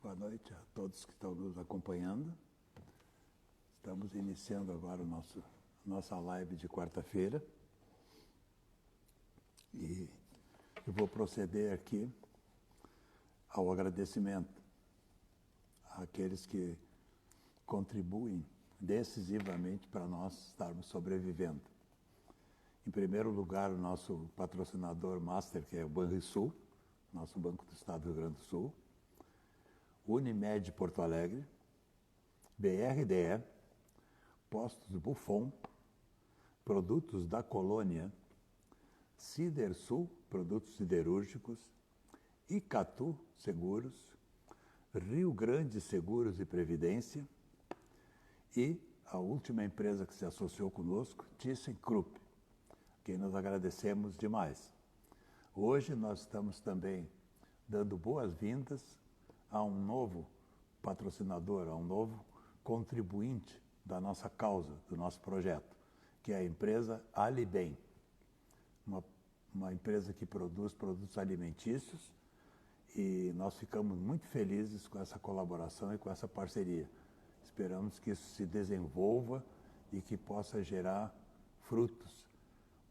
Boa noite a todos que estão nos acompanhando. Estamos iniciando agora nossa live de quarta-feira. E eu vou proceder aqui ao agradecimento àqueles que contribuem decisivamente para nós estarmos sobrevivendo. Em primeiro lugar, o nosso patrocinador master, que é o Banrisul, nosso Banco do Estado do Rio Grande do Sul, Unimed Porto Alegre, BRDE, Postos Buffon, Produtos da Colônia, Cidersul, Produtos Siderúrgicos, Icatu Seguros, Rio Grande Seguros e Previdência e a última empresa que se associou conosco, ThyssenKrupp, que nós agradecemos demais. Hoje nós estamos também dando boas-vindas a um novo patrocinador, a um novo contribuinte da nossa causa, do nosso projeto, que é a empresa Alibem, uma empresa que produz produtos alimentícios, e nós ficamos muito felizes com essa colaboração e com essa parceria. Esperamos que isso se desenvolva e que possa gerar frutos,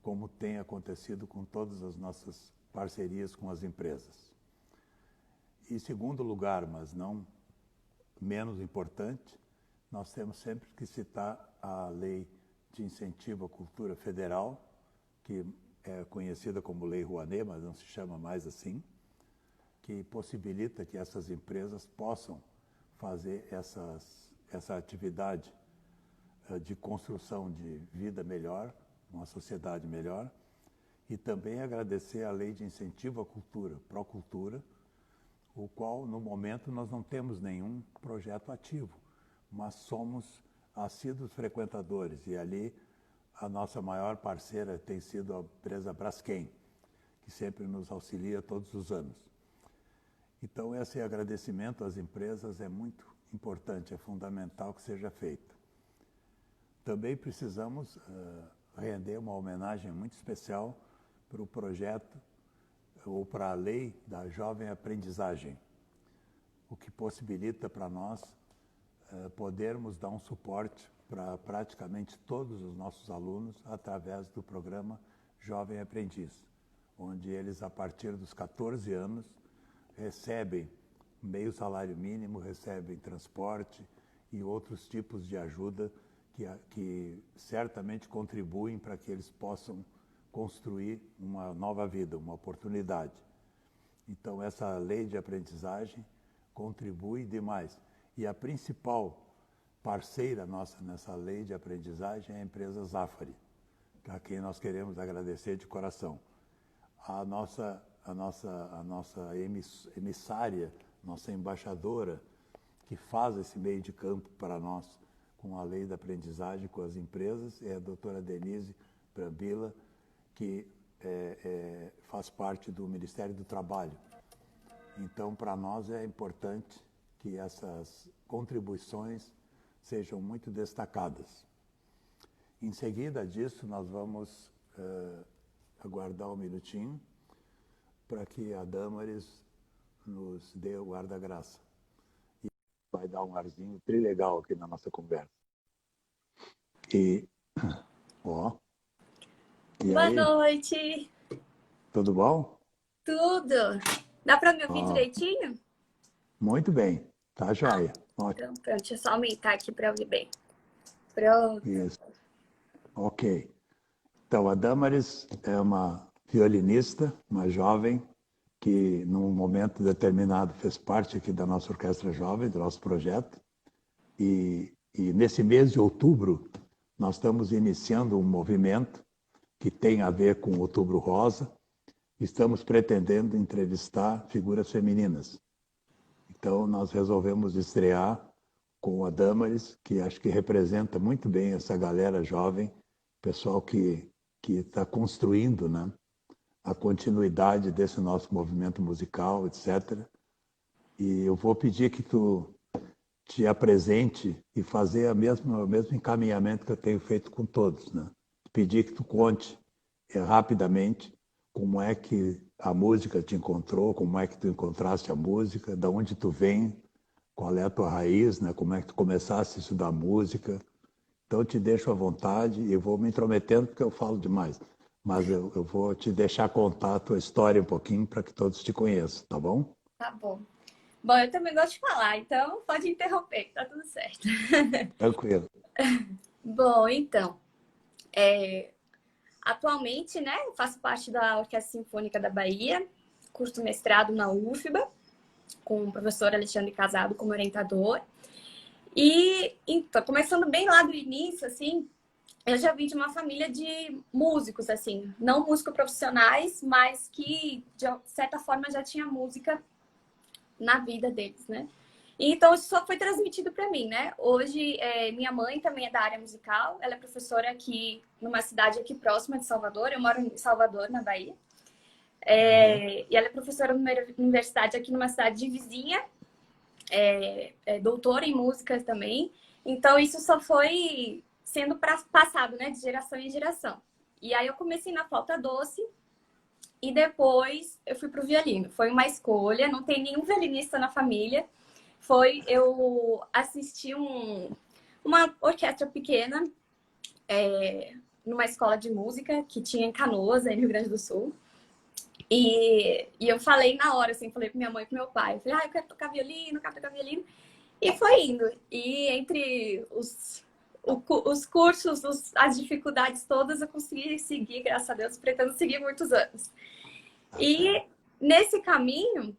como tem acontecido com todas as nossas parcerias com as empresas. Em segundo lugar, mas não menos importante, nós temos sempre que citar a Lei de Incentivo à Cultura Federal, que é conhecida como Lei Rouanet, mas não se chama mais assim, que possibilita que essas empresas possam fazer essa atividade de construção de vida melhor, uma sociedade melhor, e também agradecer a Lei de Incentivo à Cultura, Procultura, o qual, no momento, nós não temos nenhum projeto ativo, mas somos assíduos frequentadores, e ali a nossa maior parceira tem sido a empresa Braskem, que sempre nos auxilia todos os anos. Então, esse agradecimento às empresas é muito importante, é fundamental que seja feito. Também precisamos render uma homenagem muito especial para o projeto ou para a lei da jovem aprendizagem, o que possibilita para nós podermos dar um suporte para praticamente todos os nossos alunos através do programa Jovem Aprendiz, onde eles, a partir dos 14 anos, recebem meio salário mínimo, recebem transporte e outros tipos de ajuda que certamente contribuem para que eles possam construir uma nova vida, uma oportunidade. Então, essa lei de aprendizagem contribui demais. E a principal parceira nossa nessa lei de aprendizagem é a empresa Zafari, a quem nós queremos agradecer de coração. A nossa emissária, nossa embaixadora, que faz esse meio de campo para nós com a lei da aprendizagem, com as empresas, é a doutora Denise Brambila, que faz parte do Ministério do Trabalho. Então, para nós é importante que essas contribuições sejam muito destacadas. Em seguida disso, nós vamos aguardar um minutinho para que a Damaris nos dê o guarda-graça. E vai dar um arzinho trilegal aqui na nossa conversa. E, ó... Boa noite. Tudo bom? Tudo. Dá para me ouvir direitinho? Muito bem. Tá joia. Então, pronto. Deixa eu só aumentar aqui para ouvir bem. Pronto. Isso. Ok. Então, a Damaris é uma violinista, uma jovem, que num momento determinado fez parte aqui da nossa Orquestra Jovem, do nosso projeto. E nesse mês de outubro, nós estamos iniciando um movimento que tem a ver com o Outubro Rosa. Estamos pretendendo entrevistar figuras femininas. Então, nós resolvemos estrear com a Damaris, que acho que representa muito bem essa galera jovem, pessoal que está construindo, né, a continuidade desse nosso movimento musical, etc. E eu vou pedir que tu te apresente e fazer o mesmo encaminhamento que eu tenho feito com todos, né? Pedir que tu conte rapidamente como é que a música te encontrou, como é que tu encontraste a música, de onde tu vem, qual é a tua raiz, né? Como é que tu começaste a estudar música. Então, eu te deixo à vontade e vou me intrometendo porque eu falo demais. Mas eu vou te deixar contar a tua história um pouquinho para que todos te conheçam, tá bom? Tá bom. Bom, eu também gosto de falar, então pode interromper, que tá tudo certo. Tranquilo. Bom, então, atualmente, né, eu faço parte da Orquestra Sinfônica da Bahia, curso mestrado na UFBA, com o professor Alexandre Casado como orientador. E, então, começando bem lá do início, assim, eu já vim de uma família de músicos, assim, não músicos profissionais, mas que, de certa forma, já tinha música na vida deles, né? Então, isso só foi transmitido para mim, né? Hoje, minha mãe também é da área musical. Ela é professora aqui numa cidade aqui próxima de Salvador. Eu moro em Salvador, na Bahia. E ela é professora numa universidade aqui numa cidade vizinha. Doutora em música também. Então, isso só foi sendo passado, né? De geração em geração. E aí, eu comecei na flauta doce. E depois, eu fui pro violino. Foi uma escolha. Não tem nenhum violinista na família. Eu assisti uma orquestra pequena numa escola de música que tinha em Canoas, aí no Rio Grande do Sul. E eu falei na hora, assim, falei com minha mãe e com meu pai. Falei, eu quero tocar violino, quero tocar violino. E foi indo. E entre os cursos, as dificuldades todas, eu consegui seguir, graças a Deus, pretendo seguir muitos anos. E nesse caminho,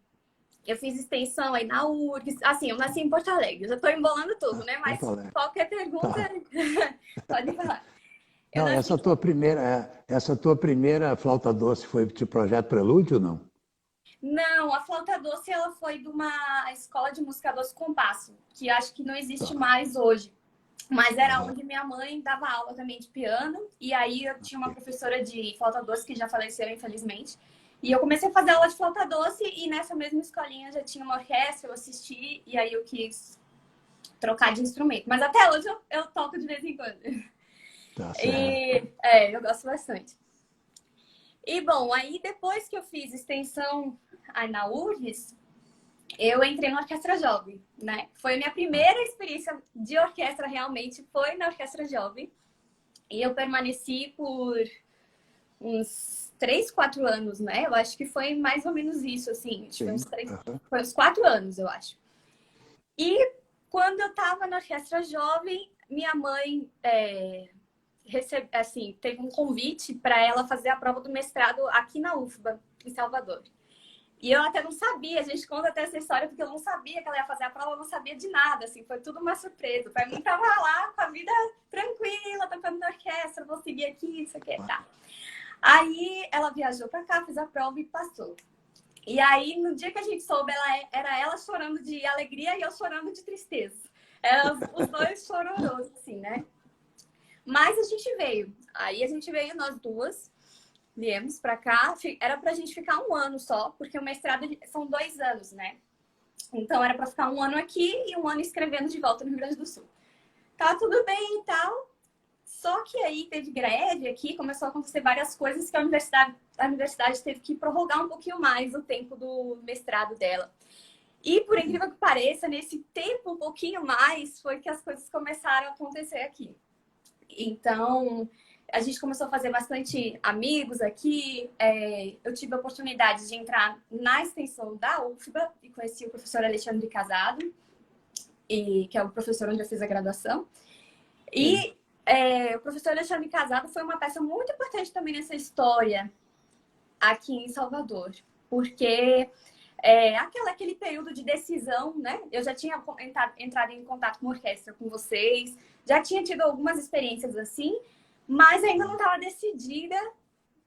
eu fiz extensão aí na URGS. Assim, eu nasci em Porto Alegre. Já estou embolando tudo, né? Mas Porto Alegre. qualquer pergunta, Tá. pode falar. Eu Não, nasci... essa tua primeira flauta doce foi de projeto Prelúdio, não? Não, a flauta doce ela foi de uma escola de música doce compasso, que acho que não existe Tá. mais hoje. Mas era onde minha mãe dava aula também de piano. E aí eu tinha uma professora de flauta doce que já faleceu, infelizmente. E eu comecei a fazer aula de flauta doce e nessa mesma escolinha já tinha uma orquestra, eu assisti e aí eu quis trocar de instrumento. Mas até hoje eu toco de vez em quando. Tá certo. E eu gosto bastante. E bom, aí depois que eu fiz extensão aí na URGS, eu entrei na Orquestra Jovem, né? Foi a minha primeira experiência de orquestra realmente, foi na Orquestra Jovem. E eu permaneci por uns 3, 4 anos, né? Eu acho que foi mais ou menos isso, assim. Acho que foi uns 4 anos, eu acho. E quando eu estava na Orquestra Jovem, minha mãe teve um convite para ela fazer a prova do mestrado aqui na UFBA, em Salvador. E eu até não sabia, a gente conta até essa história porque eu não sabia que ela ia fazer a prova, eu não sabia de nada, assim, foi tudo uma surpresa. Para mim, tava lá com a vida tranquila, tocando na orquestra, vou seguir aqui, isso aqui, tá. Aí ela viajou para cá, fez a prova e passou. E aí, no dia que a gente soube, era ela chorando de alegria e eu chorando de tristeza. Os dois chorosos, assim, né? Mas a gente veio. Aí a gente veio, nós duas, viemos pra cá. Era pra gente ficar 1 ano só, porque o mestrado são 2 anos, né? Então era pra ficar 1 ano aqui e 1 ano escrevendo de volta no Rio Grande do Sul. Tá tudo bem e tal. Só que aí teve greve aqui, começou a acontecer várias coisas que a universidade teve que prorrogar um pouquinho mais o tempo do mestrado dela. E, por incrível que pareça, nesse tempo um pouquinho mais, foi que as coisas começaram a acontecer aqui. Então, a gente começou a fazer bastante amigos aqui. Eu tive a oportunidade de entrar na extensão da UFBA e conheci o professor Alexandre Casado, que é o professor onde eu fiz a graduação. E o professor Alexandre Casado foi uma peça muito importante também nessa história aqui em Salvador, porque aquele período de decisão, né? Eu já tinha entrado em contato com a orquestra com vocês, já tinha tido algumas experiências assim, mas ainda não estava decidida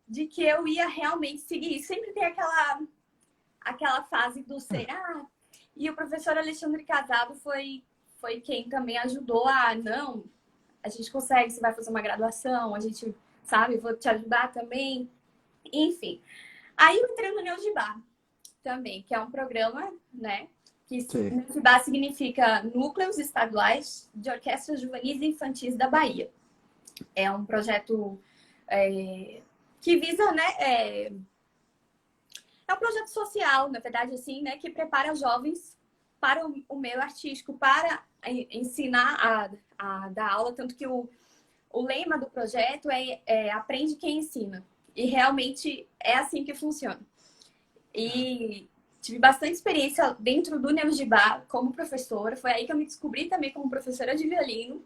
de que eu ia realmente seguir. Sempre tem aquela fase do será. E o professor Alexandre Casado foi quem também ajudou não, a gente consegue, você vai fazer uma graduação, a gente, sabe, vou te ajudar também. Enfim. Aí eu entrei no Neugibá também, que é um programa, né? Que Neugibá significa Núcleos Estaduais de Orquestras Juvenis e Infantis da Bahia. É um projeto que visa, né? É um projeto social, na verdade, assim, né? Que prepara jovens para o meio artístico, para ensinar a dar aula, tanto que o lema do projeto é aprende quem ensina. E realmente é assim que funciona. E tive bastante experiência dentro do Neugibá como professora. Foi aí que eu me descobri também como professora de violino.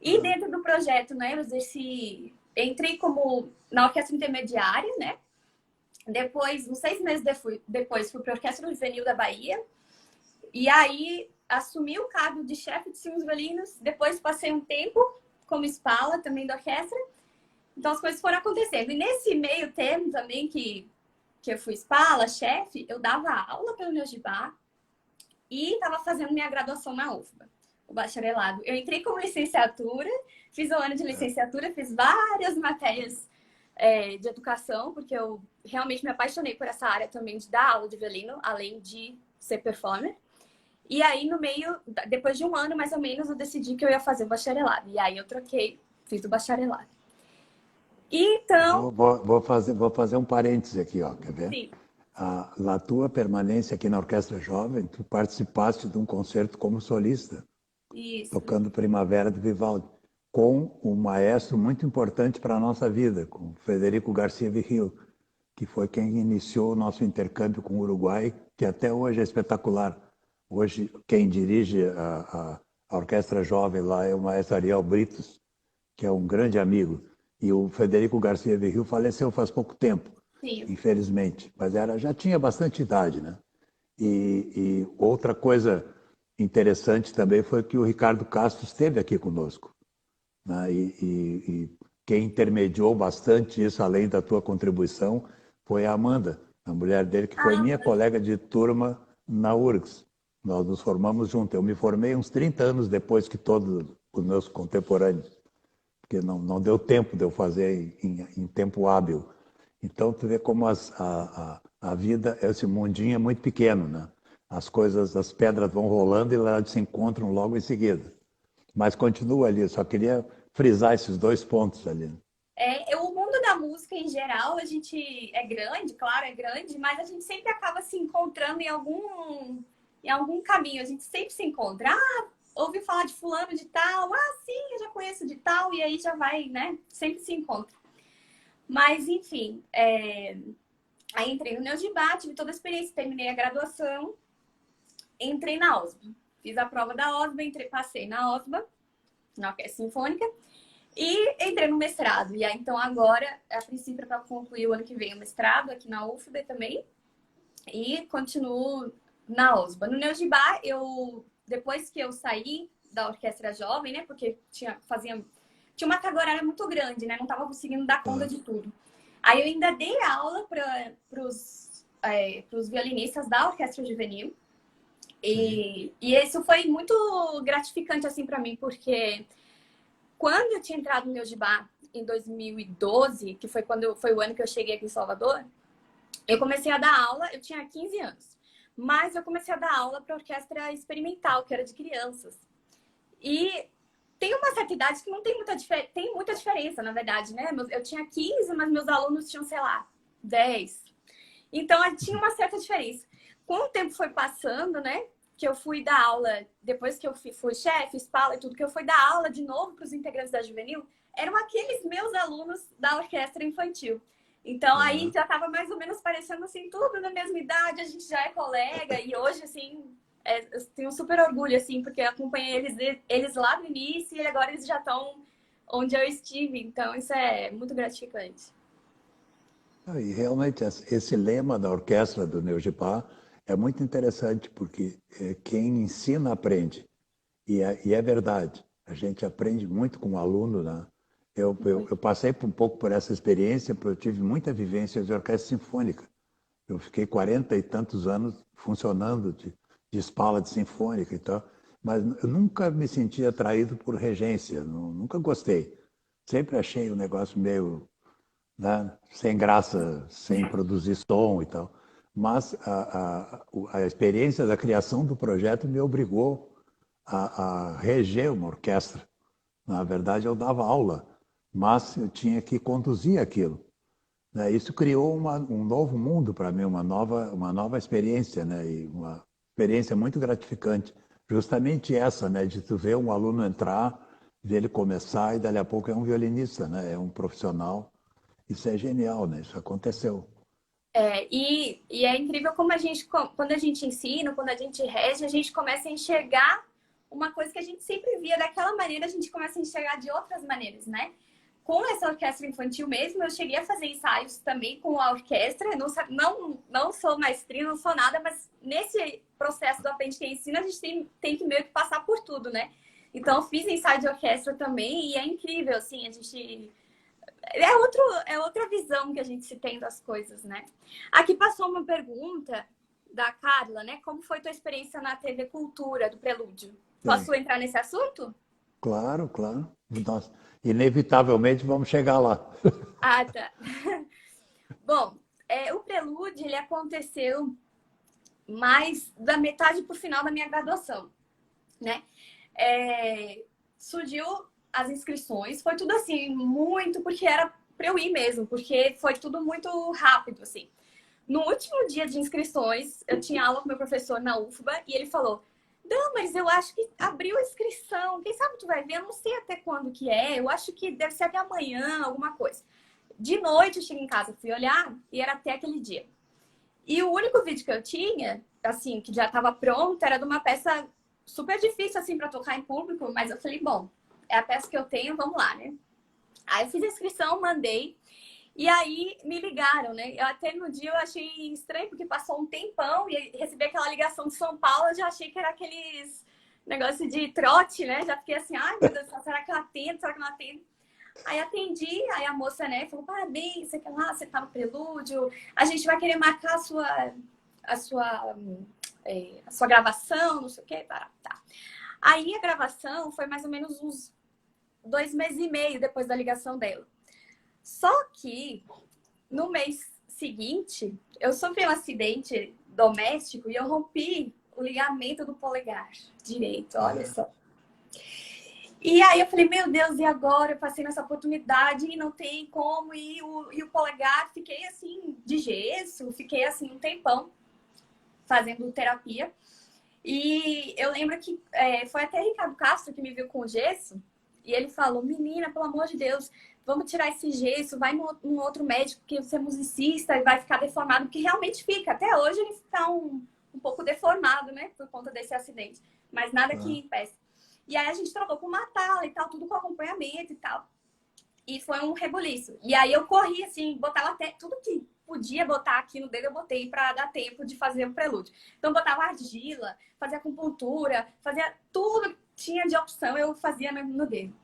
E dentro do projeto, né, eu entrei como na orquestra intermediária, né? Depois, uns 6 meses depois, fui para a Orquestra Juvenil da Bahia. E aí, assumi o cargo de chefe de segundo violinos. Depois, passei um tempo como espala também da orquestra. Então, as coisas foram acontecendo. E nesse meio termo também, que eu fui espala, chefe, eu dava aula pelo Neugibá e estava fazendo minha graduação na UFBA, o bacharelado. Eu entrei como licenciatura, fiz um ano de licenciatura, fiz várias matérias de educação, porque eu realmente me apaixonei por essa área também de dar aula de violino, além de ser performer. E aí, no meio, depois de um ano, mais ou menos, eu decidi que eu ia fazer o bacharelado. E aí eu troquei, fiz o bacharelado. Então... Vou fazer um parêntese aqui, ó, quer ver? Sim. Na tua permanência aqui na Orquestra Jovem, tu participaste de um concerto como solista, Isso. tocando Primavera de Vivaldi, com um maestro muito importante para a nossa vida, com Federico Garcia Vigil, que foi quem iniciou o nosso intercâmbio com o Uruguai, que até hoje é espetacular. Hoje, quem dirige a Orquestra Jovem lá é o maestro Ariel Britos, que é um grande amigo. E o Federico Garcia Vigil faleceu faz pouco tempo, Sim. infelizmente. Mas já tinha bastante idade, né? E outra coisa interessante também foi que o Ricardo Castro esteve aqui conosco, né? E quem intermediou bastante isso, além da tua contribuição, foi a Amanda, a mulher dele, que foi minha colega de turma na URGS. Nós nos formamos juntos. Eu me formei uns 30 anos depois que todos os meus contemporâneos, porque não deu tempo de eu fazer em tempo hábil. Então, tu vê como a vida, esse mundinho é muito pequeno, né? As coisas, as pedras vão rolando e elas se encontram logo em seguida. Mas continua ali, eu só queria frisar esses 2 pontos ali. O mundo da música, em geral, a gente é grande, claro, é grande, mas a gente sempre acaba se encontrando em algum caminho. A gente sempre se encontra. Ouviu falar de fulano de tal? Sim, eu já conheço de tal. E aí já vai, né? Sempre se encontra. Mas, enfim, aí entrei no Neugibá, tive toda a experiência, terminei a graduação, entrei na OSBA. Fiz a prova da OSBA, passei na OSBA, na Orquestra Sinfônica, e entrei no mestrado. E aí, então, agora, a princípio, é para concluir o ano que vem o mestrado aqui na UFBA também. E continuo na OSBA. No Neugibá, depois que eu saí da Orquestra Jovem, né? Porque tinha uma carga horária muito grande, né? Não estava conseguindo dar conta de tudo. Aí eu ainda dei aula para os violinistas da Orquestra Juvenil. E isso foi muito gratificante, assim, para mim, porque quando eu tinha entrado no Neugibá em 2012, que foi foi o ano que eu cheguei aqui em Salvador, eu comecei a dar aula, eu tinha 15 anos. Mas eu comecei a dar aula para orquestra experimental, que era de crianças. E tem uma certa idade que não tem muita diferença, na verdade, né? Eu tinha 15, mas meus alunos tinham, sei lá, 10. Então, tinha uma certa diferença. Com o tempo foi passando, né? Que eu fui dar aula, depois que eu fui chefe, espala e tudo, que eu fui dar aula de novo para os integrantes da Juvenil, eram aqueles meus alunos da orquestra infantil. Então, aí já estava mais ou menos parecendo assim, tudo na mesma idade, a gente já é colega, e hoje, assim, eu tenho super orgulho, assim, porque eu acompanhei eles lá no início e agora eles já estão onde eu estive, então isso é muito gratificante. E realmente esse lema da orquestra do Neugibá é muito interessante, porque quem ensina aprende. E é verdade, a gente aprende muito com o aluno, né? Eu passei um pouco por essa experiência, porque eu tive muita vivência de orquestra sinfônica. Eu fiquei 40 e tantos anos funcionando de espala de sinfônica e tal, mas eu nunca me senti atraído por regência, nunca gostei. Sempre achei o negócio meio, né, sem graça, sem produzir som e tal. Mas a experiência da criação do projeto me obrigou a reger uma orquestra. Na verdade, eu dava aula, mas eu tinha que conduzir aquilo, né? Isso criou um novo mundo para mim, uma nova experiência, né? E experiência muito gratificante. Justamente essa, né, de tu ver um aluno entrar, ver ele começar e dali a pouco é um violinista, né, é um profissional. Isso é genial, né? Isso aconteceu. E é incrível como quando a gente ensina, quando a gente rege, a gente começa a enxergar uma coisa que a gente sempre via daquela maneira, a gente começa a enxergar de outras maneiras, né? Com essa orquestra infantil mesmo, eu cheguei a fazer ensaios também com a orquestra. Eu não sou maestrina, não sou nada, mas nesse processo do Aprende Quem Ensina, a gente tem que meio que passar por tudo, né? Então, eu fiz ensaio de orquestra também e é incrível, assim, a gente... É outra visão que a gente se tem das coisas, né? Aqui passou uma pergunta da Carla, né? Como foi tua experiência na TV Cultura, do Prelúdio? Sim. Posso entrar nesse assunto? Claro, claro. Nós, inevitavelmente vamos chegar lá. Ah, tá. Bom, o Prelúdio, ele aconteceu mais da metade para o final da minha graduação, né? Surgiu as inscrições, foi tudo assim, muito, porque era para eu ir mesmo, porque foi tudo muito rápido, assim. No último dia de inscrições, eu tinha aula com meu professor na UFBA e ele falou: Damaris, eu acho que abriu a inscrição, quem sabe tu vai ver, eu não sei até quando que é, eu acho que deve ser até amanhã, alguma coisa. De noite eu cheguei em casa, fui olhar e era até aquele dia. E o único vídeo que eu tinha, assim, que já estava pronto, era de uma peça super difícil, assim, para tocar em público, mas eu falei, bom, é a peça que eu tenho, vamos lá, né? Aí eu fiz a inscrição, mandei, e aí me ligaram, né? Eu até no dia eu achei estranho, porque passou um tempão e recebi aquela ligação de São Paulo, eu já achei que era aqueles negócio de trote, né? Já fiquei assim, ai meu Deus, será que eu atendo? Será que eu não atendo? Aí atendi, aí a moça, né, falou, parabéns, você quer lá, você tá no Prelúdio, a gente vai querer marcar a sua, a sua gravação, não sei o quê, tá. Aí a gravação foi mais ou menos uns 2 meses e meio depois da ligação dela. Só que no mês seguinte, eu sofri um acidente doméstico e eu rompi o ligamento do polegar direito, olha só. E aí eu falei, meu Deus, e agora? Eu passei nessa oportunidade e não tem como. E o polegar, fiquei assim, de gesso, fiquei assim um tempão fazendo terapia. E eu lembro que foi até Ricardo Castro que me viu com o gesso. E ele falou, menina, pelo amor de Deus, vamos tirar esse gesso, vai num outro médico, que você é musicista e vai ficar deformado, porque realmente fica. Até hoje ele está um pouco deformado, né, por conta desse acidente. Mas nada que impeça. E aí a gente trocou com uma tala e tal, tudo com acompanhamento e tal. E foi um rebuliço. E aí eu corri, assim, botava até tudo que podia botar aqui no dedo, eu botei para dar tempo de fazer o prelúdio. Então botava argila, fazia acupuntura, fazia tudo que tinha de opção, eu fazia no dedo.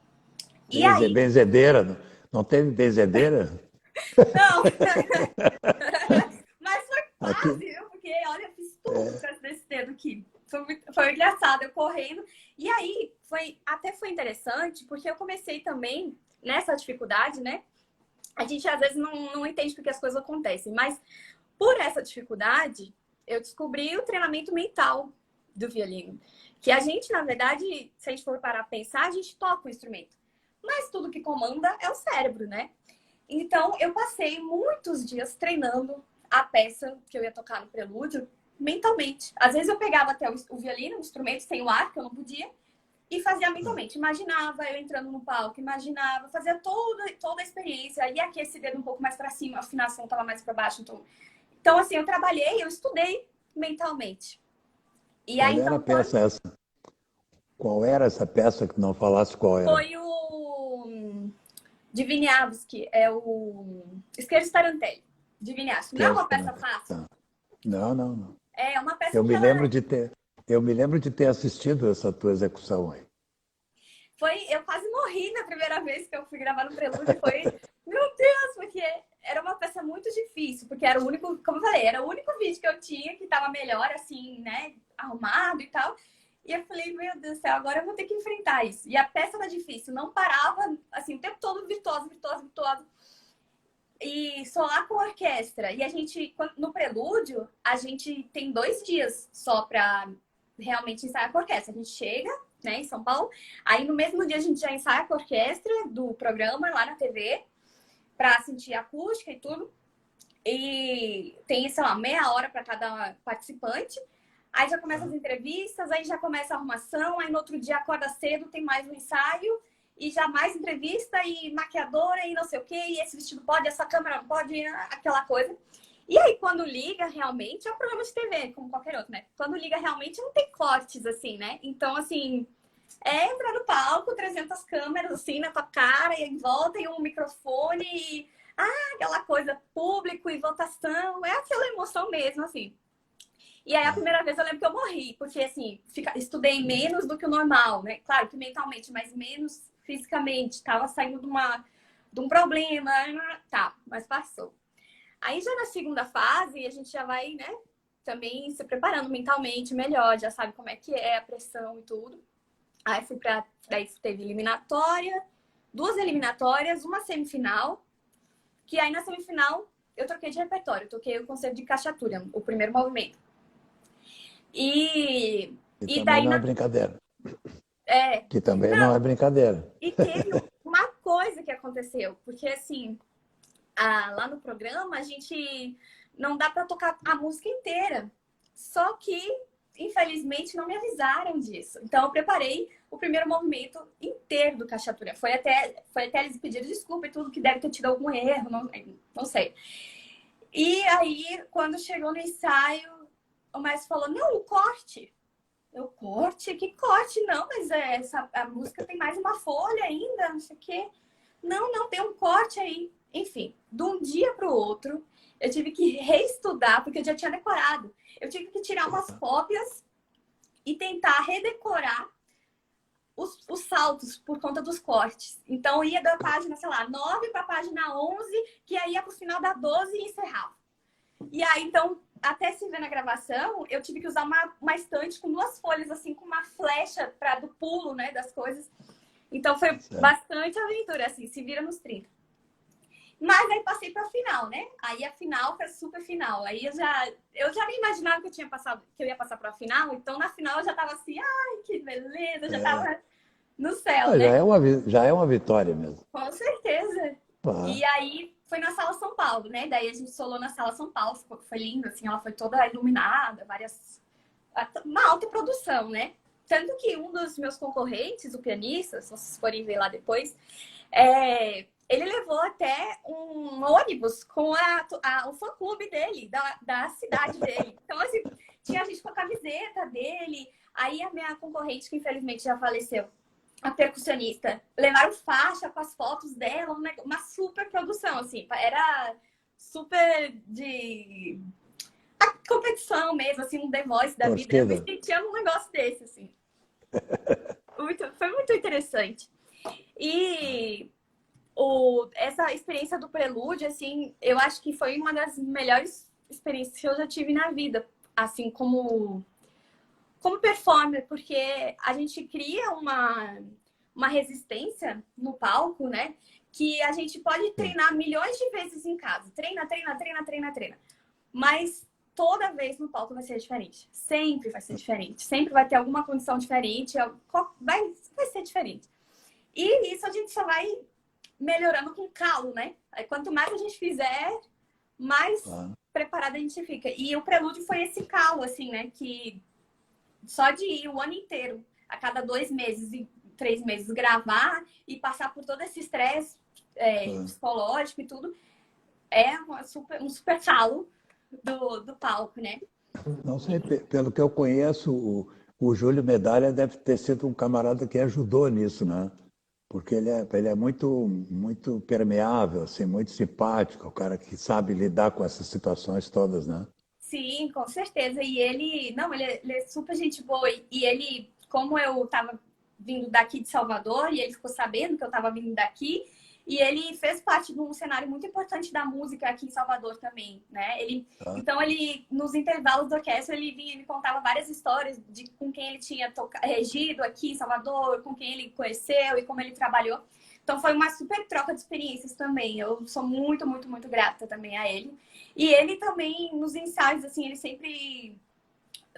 E aí... Benzedeira, não teve benzedeira? Não! Mas foi Aqui, quase, viu? Porque, olha, eu fiz tudo com esse dedo aqui. Foi engraçado, eu correndo. E aí, até foi interessante, porque eu comecei também nessa dificuldade, né? A gente, às vezes, não entende porque as coisas acontecem. Mas, por essa dificuldade, eu descobri o treinamento mental do violino. Que a gente, na verdade, se a gente for parar a pensar, a gente toca o instrumento. Mas tudo que comanda é o cérebro, né? Então, eu passei muitos dias treinando a peça que eu ia tocar no prelúdio mentalmente. Às vezes eu pegava até o violino, o instrumento sem o ar, que eu não podia, e fazia mentalmente. Imaginava eu entrando no palco, imaginava, fazia toda a experiência. E aqui esse dedo um pouco mais para cima, a afinação estava mais para baixo. Então, assim, eu trabalhei, eu estudei mentalmente. E qual aí, era a então, peça essa? Qual era essa peça que não falasse qual era? foi o de Wieniawski, é o Scherzo Tarantelli, de Wieniawski. Não é uma peça fácil. Tá. Não, não, não. É uma peça Eu que me ela... lembro de ter, eu me lembro de ter assistido essa tua execução aí. Eu quase morri na primeira vez que eu fui gravar no Prelúdio. Foi, meu Deus, porque era uma peça muito difícil, porque era o único, como eu falei, era o único vídeo que eu tinha que tava melhor, assim, né, arrumado e tal. E eu falei, meu Deus do céu, agora eu vou ter que enfrentar isso. E a peça era difícil, não parava, assim, o tempo todo virtuoso, virtuoso, virtuoso. E só lá com a orquestra. E a gente, no Prelúdio, a gente tem 2 dias só pra realmente ensaiar com a orquestra. A gente chega, né, em São Paulo. Aí no mesmo dia a gente já ensaia com a orquestra do programa lá na TV para sentir a acústica e tudo. E tem, sei lá, meia hora para cada participante. Aí já começa as entrevistas, aí já começa a arrumação, aí no outro dia acorda cedo, tem mais um ensaio, e já mais entrevista, e maquiadora, e não sei o quê, e esse vestido pode, essa câmera não pode, aquela coisa. E aí, quando liga realmente, é um programa de TV, como qualquer outro, né? Quando liga realmente, não tem cortes, assim, né? Então, assim, é entrar no palco, 300 câmeras, assim, na tua cara, e em volta, e um microfone, e aquela coisa, público e votação, é aquela emoção mesmo, assim. E aí, a primeira vez eu lembro que eu morri, porque, assim, estudei menos do que o normal, né? Claro que mentalmente, mas menos fisicamente. Tava saindo de um problema, tá, mas passou. Aí, já na segunda fase, a gente já vai, né, também se preparando mentalmente melhor, já sabe como é que é a pressão e tudo. Aí, daí teve eliminatória, 2 eliminatórias, uma semifinal, que aí na semifinal eu troquei de repertório, toquei o concerto de Cachatúria, o primeiro movimento. E também daí não é brincadeira. É, Que também não não, é brincadeira. e teve uma coisa que aconteceu, porque assim, lá no programa a gente não dá para tocar a música inteira. Só que, infelizmente, não me avisaram disso. Então eu preparei o primeiro movimento inteiro do Cachatúria. Foi até eles pedirem desculpa e tudo, que deve ter tido algum erro, não sei. E aí, quando chegou no ensaio, o mestre falou, não, o corte. Eu, corte? Que corte? Não, mas a música tem mais uma folha ainda, não sei o quê. Não, tem um corte aí. Enfim, de um dia para o outro, eu tive que reestudar, porque eu já tinha decorado. Eu tive que tirar umas cópias e tentar redecorar os saltos por conta dos cortes. Então, ia da página, sei lá, 9 para a página 11, que aí ia para o final da 12 e encerrava. E aí, então, até se ver na gravação, eu tive que usar uma estante com 2 folhas, assim, com uma flecha do pulo, né, das coisas. Então, foi bastante aventura, assim, se vira nos 30. Mas aí passei para a final, né? Aí a final foi super final. Aí eu já nem imaginava que eu ia passar para a final. Então, na final, eu já tava assim, ai, que beleza, já tava no céu, né? Já é uma vitória mesmo. Com certeza. E aí foi na Sala São Paulo, né? Daí a gente solou na Sala São Paulo, foi lindo, assim, ela foi toda iluminada, uma alta produção, né? Tanto que um dos meus concorrentes, o pianista, se vocês forem ver lá depois, ele levou até um ônibus com o fã-clube dele, da cidade dele. Então, assim, tinha gente com a camiseta dele. Aí a minha concorrente, que infelizmente já faleceu, a percussionista, levaram faixa com as fotos dela, uma super produção, assim, era super de a competição mesmo, assim, um The Voice da vida. Eu me sentia num negócio desse, assim. Foi muito interessante. E essa experiência do Prelúdio, assim, eu acho que foi uma das melhores experiências que eu já tive na vida, assim, como performer, porque a gente cria uma resistência no palco, né? Que a gente pode treinar milhões de vezes em casa. Treina. Mas toda vez no palco vai ser diferente. Sempre vai ser diferente. Sempre vai ter alguma condição diferente. Vai ser diferente. E isso a gente só vai melhorando com calo, né? Aí, quanto mais a gente fizer, mais preparada a gente fica. E o Prelúdio foi esse calo, assim, né? Que só de ir o ano inteiro, a cada 2 meses e 3 meses, gravar e passar por todo esse estresse psicológico e tudo, é um super calo do palco, né? Não sei, pelo que eu conheço, o Júlio Medalha deve ter sido um camarada que ajudou nisso, né? Porque ele é muito, muito permeável, assim, muito simpático, o cara que sabe lidar com essas situações todas, né? Sim, com certeza. E ele é super gente boa. E ele, como eu estava vindo daqui de Salvador, e ele ficou sabendo que eu estava vindo daqui, e ele fez parte de um cenário muito importante da música aqui em Salvador também, né? Então, nos intervalos da orquestra, ele vinha e me contava várias histórias de com quem ele tinha regido aqui em Salvador, com quem ele conheceu e como ele trabalhou. Então, foi uma super troca de experiências também. Eu sou muito, muito, muito grata também a ele. E ele também, nos ensaios, assim, ele sempre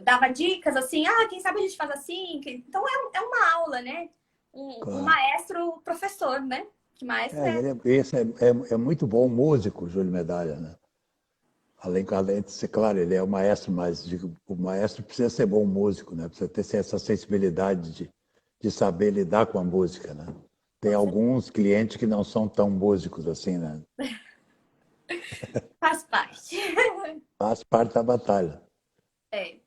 dava dicas, assim, quem sabe a gente faz assim. Então, é uma aula, né? Um maestro professor, né? Que maestro Esse é muito bom músico, Júlio Medalha, né? além de ser, claro, ele é o maestro, mas digo, o maestro precisa ser bom músico, né? Precisa ter essa sensibilidade de saber lidar com a música, né? Tem Com certeza. alguns clientes que não são tão músicos assim, né? Faz parte. Faz parte da batalha. É.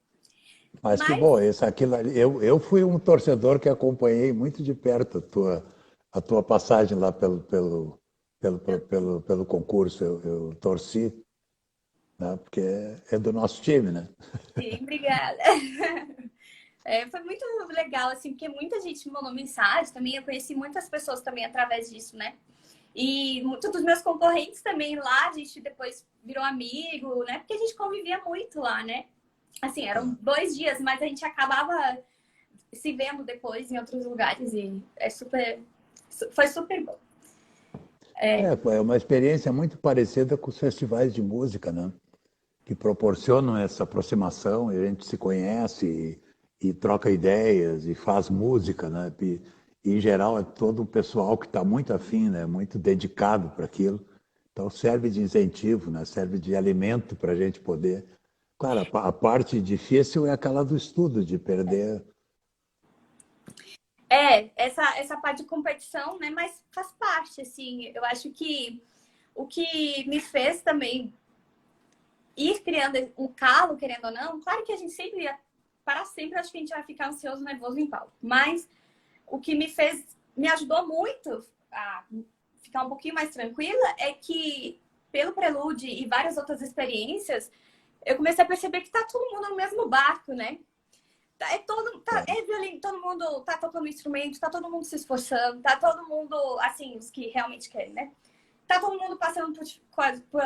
Mas que Mas bom, isso, aquilo ali. Eu fui um torcedor que acompanhei muito de perto a tua passagem lá pelo concurso. Eu torci, né? Porque é do nosso time, né? sim, obrigada. É, foi muito legal, assim, porque muita gente me mandou mensagem também. Eu conheci muitas pessoas também através disso, né? E muitos dos meus concorrentes também lá, a gente depois virou amigo, né? Porque a gente convivia muito lá, né? Assim, eram Ah. 2 dias, mas a gente acabava se vendo depois em outros lugares e foi super bom. É uma experiência muito parecida com os festivais de música, né? Que proporcionam essa aproximação e a gente se conhece e troca ideias e faz música, né? E, em geral, é todo um pessoal que está muito afim, né? Muito dedicado para aquilo. Então, serve de incentivo, né? Serve de alimento para a gente poder. Claro, a parte difícil é aquela do estudo, de perder. Essa parte de competição, né? Mas faz parte, assim. Eu acho que o que me fez também ir criando um calo, querendo ou não, claro que a gente sempre ia, para sempre, acho que a gente vai ficar ansioso, nervoso em palco. Mas o que me ajudou muito a ficar um pouquinho mais tranquila é que, pelo Prelude e várias outras experiências, eu comecei a perceber que tá todo mundo no mesmo barco, né? É violino, todo mundo tá tocando instrumento, tá todo mundo se esforçando, tá todo mundo, assim, os que realmente querem, né? Tá todo mundo passando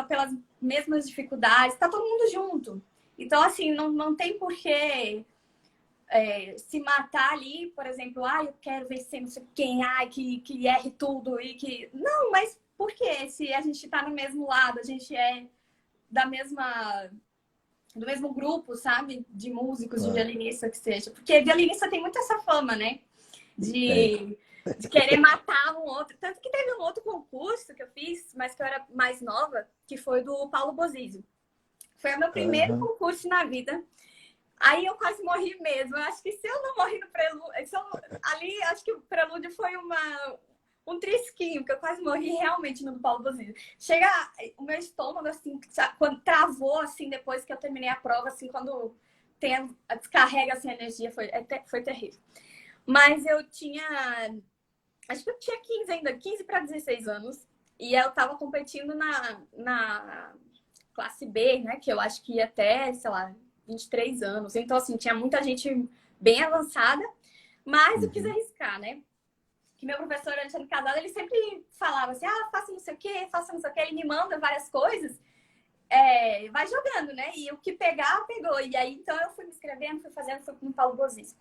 pelas mesmas dificuldades, tá todo mundo junto. Então, assim, não tem porquê se matar ali, por exemplo, eu quero vencer não sei quem, que erre tudo e que. Não, mas por quê? Se a gente tá no mesmo lado, a gente é da mesma. Do mesmo grupo, sabe? De músicos, de Ah, violinista que seja. Porque violinista tem muito essa fama, né? tem. De querer matar um outro. Tanto que teve um outro concurso que eu fiz, mas que eu era mais nova, que foi do Paulo Bozizio. Foi o meu primeiro Aham. concurso na vida. Aí eu quase morri mesmo. Eu acho que se eu não morri no prelúdio. Ali, acho que o prelúdio foi um trisquinho, que eu quase morri realmente no do Paulo Bozizio. Chega o meu estômago, assim, quando travou, assim, depois que eu terminei a prova, assim, quando descarrega assim, a energia, foi terrível. Mas eu tinha. Acho que eu tinha 15 ainda, 15 para 16 anos. E eu tava competindo na classe B, né? Que eu acho que ia até, sei lá, 23 anos. Então, assim, tinha muita gente bem avançada. Mas eu quis Uhum. arriscar, né? Que meu professor Alexandre Casado, ele sempre falava assim, faça não sei o quê, faça não sei o quê. Ele me manda várias coisas. Vai jogando, né? E o que pegar, pegou. E aí, então, eu fui me inscrevendo, fui fazendo, fui com o Paulo Bozis.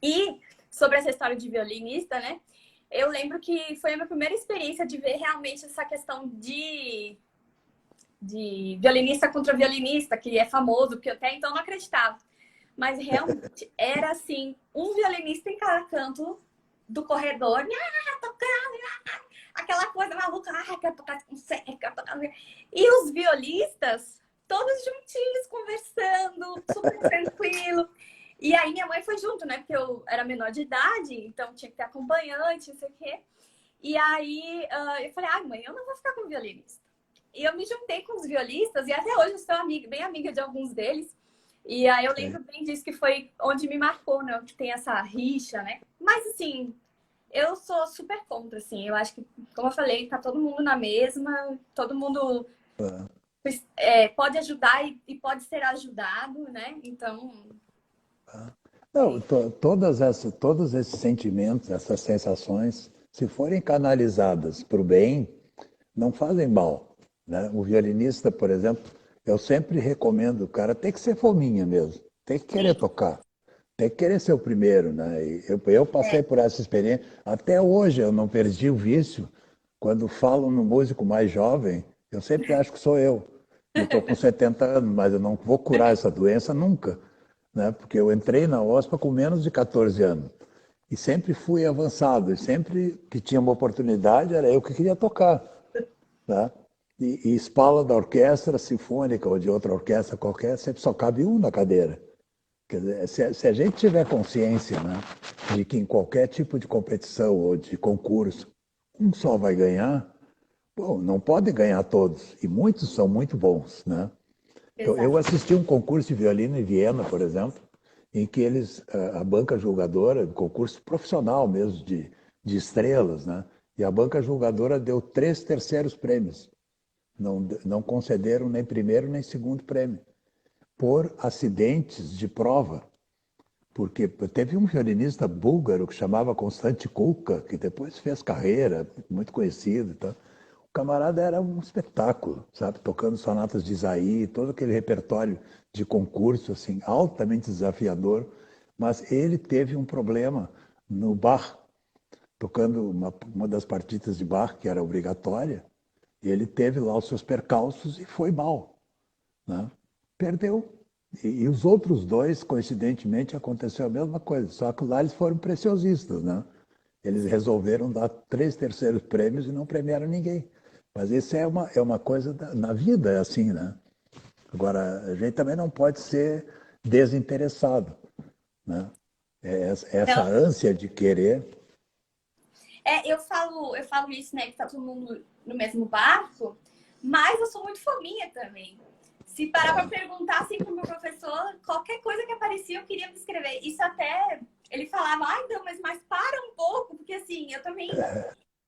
E sobre essa história de violinista, né? Eu lembro que foi a minha primeira experiência de ver realmente essa questão de violinista contra violinista, que é famoso, porque eu até então não acreditava. Mas realmente era assim, um violinista em cada canto do corredor, tocando, aquela coisa maluca, quero tocar com você, quero tocar. E os violistas, todos juntinhos, conversando, super tranquilo. E aí minha mãe foi junto, né? Porque eu era menor de idade, então tinha que ter acompanhante, não sei o quê. E aí eu falei, mãe, eu não vou ficar com violinista. E eu me juntei com os violistas e até hoje eu sou amiga, bem amiga de alguns deles. E aí eu Tem. lembro bem disso que foi onde me marcou, né? Que tem essa rixa, né? Mas assim, eu sou super contra, assim. Eu acho que, como eu falei, tá todo mundo na mesma, todo mundo pode ajudar e pode ser ajudado, né? Então, Não, todos esses sentimentos, essas sensações, se forem canalizadas para o bem, não fazem mal, né? O violinista, por exemplo, eu sempre recomendo, o cara tem que ser fominha mesmo, tem que querer sim, tocar, tem que querer ser o primeiro, né? E eu passei é, por essa experiência, até hoje eu não perdi o vício. Quando falo no músico mais jovem, eu sempre acho que sou eu. Eu estou com 70 anos, mas eu não vou curar essa doença nunca, né? Porque eu entrei na OSPA com menos de 14 anos. E sempre fui avançado, e sempre que tinha uma oportunidade, era eu que queria tocar, né? e espala da orquestra sinfônica ou de outra orquestra qualquer, sempre só cabe um na cadeira. Quer dizer, se a gente tiver consciência, né, de que em qualquer tipo de competição ou de concurso, um só vai ganhar, bom, não pode ganhar todos, e muitos são muito bons, né? Eu Exato. assisti um concurso de violino em Viena, por exemplo, em que a banca julgadora, concurso profissional mesmo, de estrelas, né? E a banca julgadora deu 3 terceiros prêmios. Não concederam nem primeiro nem segundo prêmio, por acidentes de prova. Porque teve um violinista búlgaro que chamava Constante Kulka, que depois fez carreira, muito conhecido. Tá? O camarada era um espetáculo, sabe? Tocando sonatas de Isaí, todo aquele repertório de concurso, assim, altamente desafiador. Mas ele teve um problema no Bach, tocando uma das partitas de Bach, que era obrigatória, e ele teve lá os seus percalços e foi mal, né? Perdeu. E os outros dois, coincidentemente, aconteceu a mesma coisa, só que lá eles foram preciosistas, né? Eles resolveram dar 3 terceiros prêmios e não premiaram ninguém. Mas isso é uma coisa na vida, é assim, né? Agora, a gente também não pode ser desinteressado, né? Essa Então, ânsia de querer. eu falo isso, né, que tá todo mundo no mesmo barco, mas eu sou muito fominha também. Se parar para perguntar assim pro meu professor, qualquer coisa que aparecia eu queria me inscrever. Isso até ele falava, ai, não, mas para um pouco, porque assim, eu também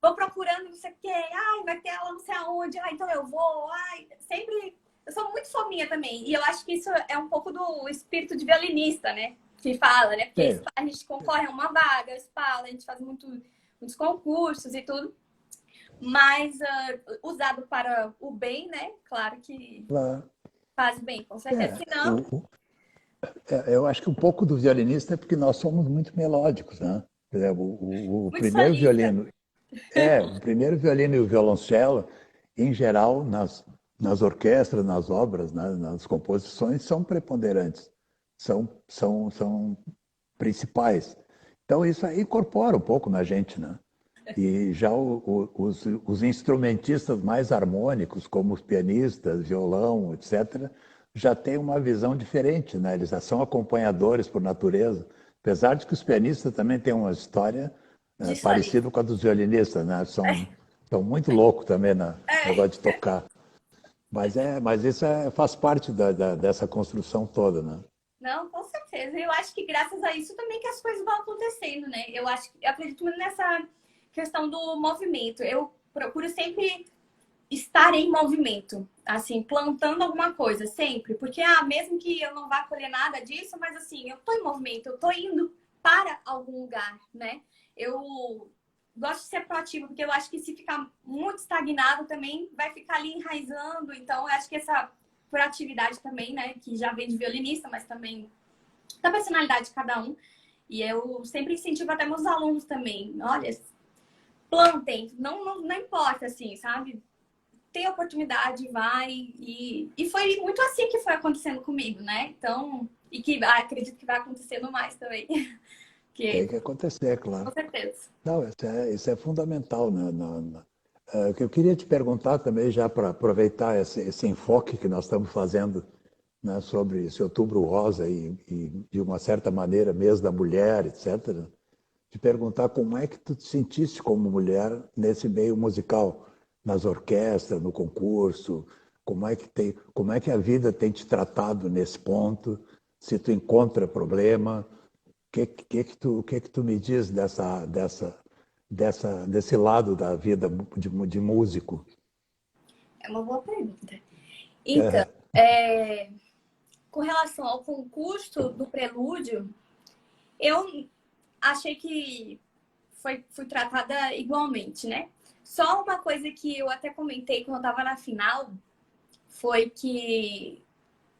vou procurando não sei o quê, ai, vai ter aula não sei aonde, ai, então eu vou, ai, sempre. Eu sou muito fominha também. E eu acho que isso é um pouco do espírito de violinista, né? Que fala, né? Porque É, a gente concorre a uma vaga, espala, a gente faz muitos concursos e tudo. Mas usado para o bem, né? Claro que claro. faz bem, com certeza. É, Senão, eu acho que um pouco do violinista é porque nós somos muito melódicos, né? Por exemplo, o muito primeiro solista. violino, o primeiro violino e o violoncelo, em geral, nas orquestras, nas obras, né, nas composições, são preponderantes, são principais. Então, isso aí incorpora um pouco na gente, né? E já os instrumentistas mais harmônicos, como os pianistas, violão, etc., já têm uma visão diferente, né? Eles já são acompanhadores por natureza, apesar de que os pianistas também têm uma história De parecida solista. com a dos violinistas, né? São muito loucos também no negócio de tocar. Mas isso faz parte dessa construção toda, né? Não, com certeza. Eu acho que graças a isso também que as coisas vão acontecendo, né? Eu acredito muito nessa questão do movimento. Eu procuro sempre estar em movimento, assim, plantando alguma coisa, sempre. Porque, mesmo que eu não vá colher nada disso, mas assim, eu tô em movimento, eu tô indo para algum lugar, né? Eu gosto de ser proativa, porque eu acho que se ficar muito estagnado também vai ficar ali enraizando. Então, eu acho que essa proatividade também, né, que já vem de violinista, mas também da personalidade de cada um. E eu sempre incentivo até meus alunos também. Olha, plantem, não importa, assim, sabe? Tem oportunidade, vai. E foi muito assim que foi acontecendo comigo, né? Então, e que acredito que vai acontecendo mais também. Tem Que, que acontecer, com claro. certeza. Não, isso é fundamental, né? O que eu queria te perguntar também, já para aproveitar esse enfoque que nós estamos fazendo, né, sobre esse Outubro Rosa e, de uma certa maneira, mês da mulher, etc., te perguntar como é que tu te sentiste como mulher nesse meio musical, nas orquestras, no concurso, como é que a vida tem te tratado nesse ponto, se tu encontra problema, o que que tu me diz desse lado da vida de músico? É uma boa pergunta. Então, é, com relação ao concurso do Prelúdio, eu achei que fui tratada igualmente, né? Só uma coisa que eu até comentei quando eu tava na final foi que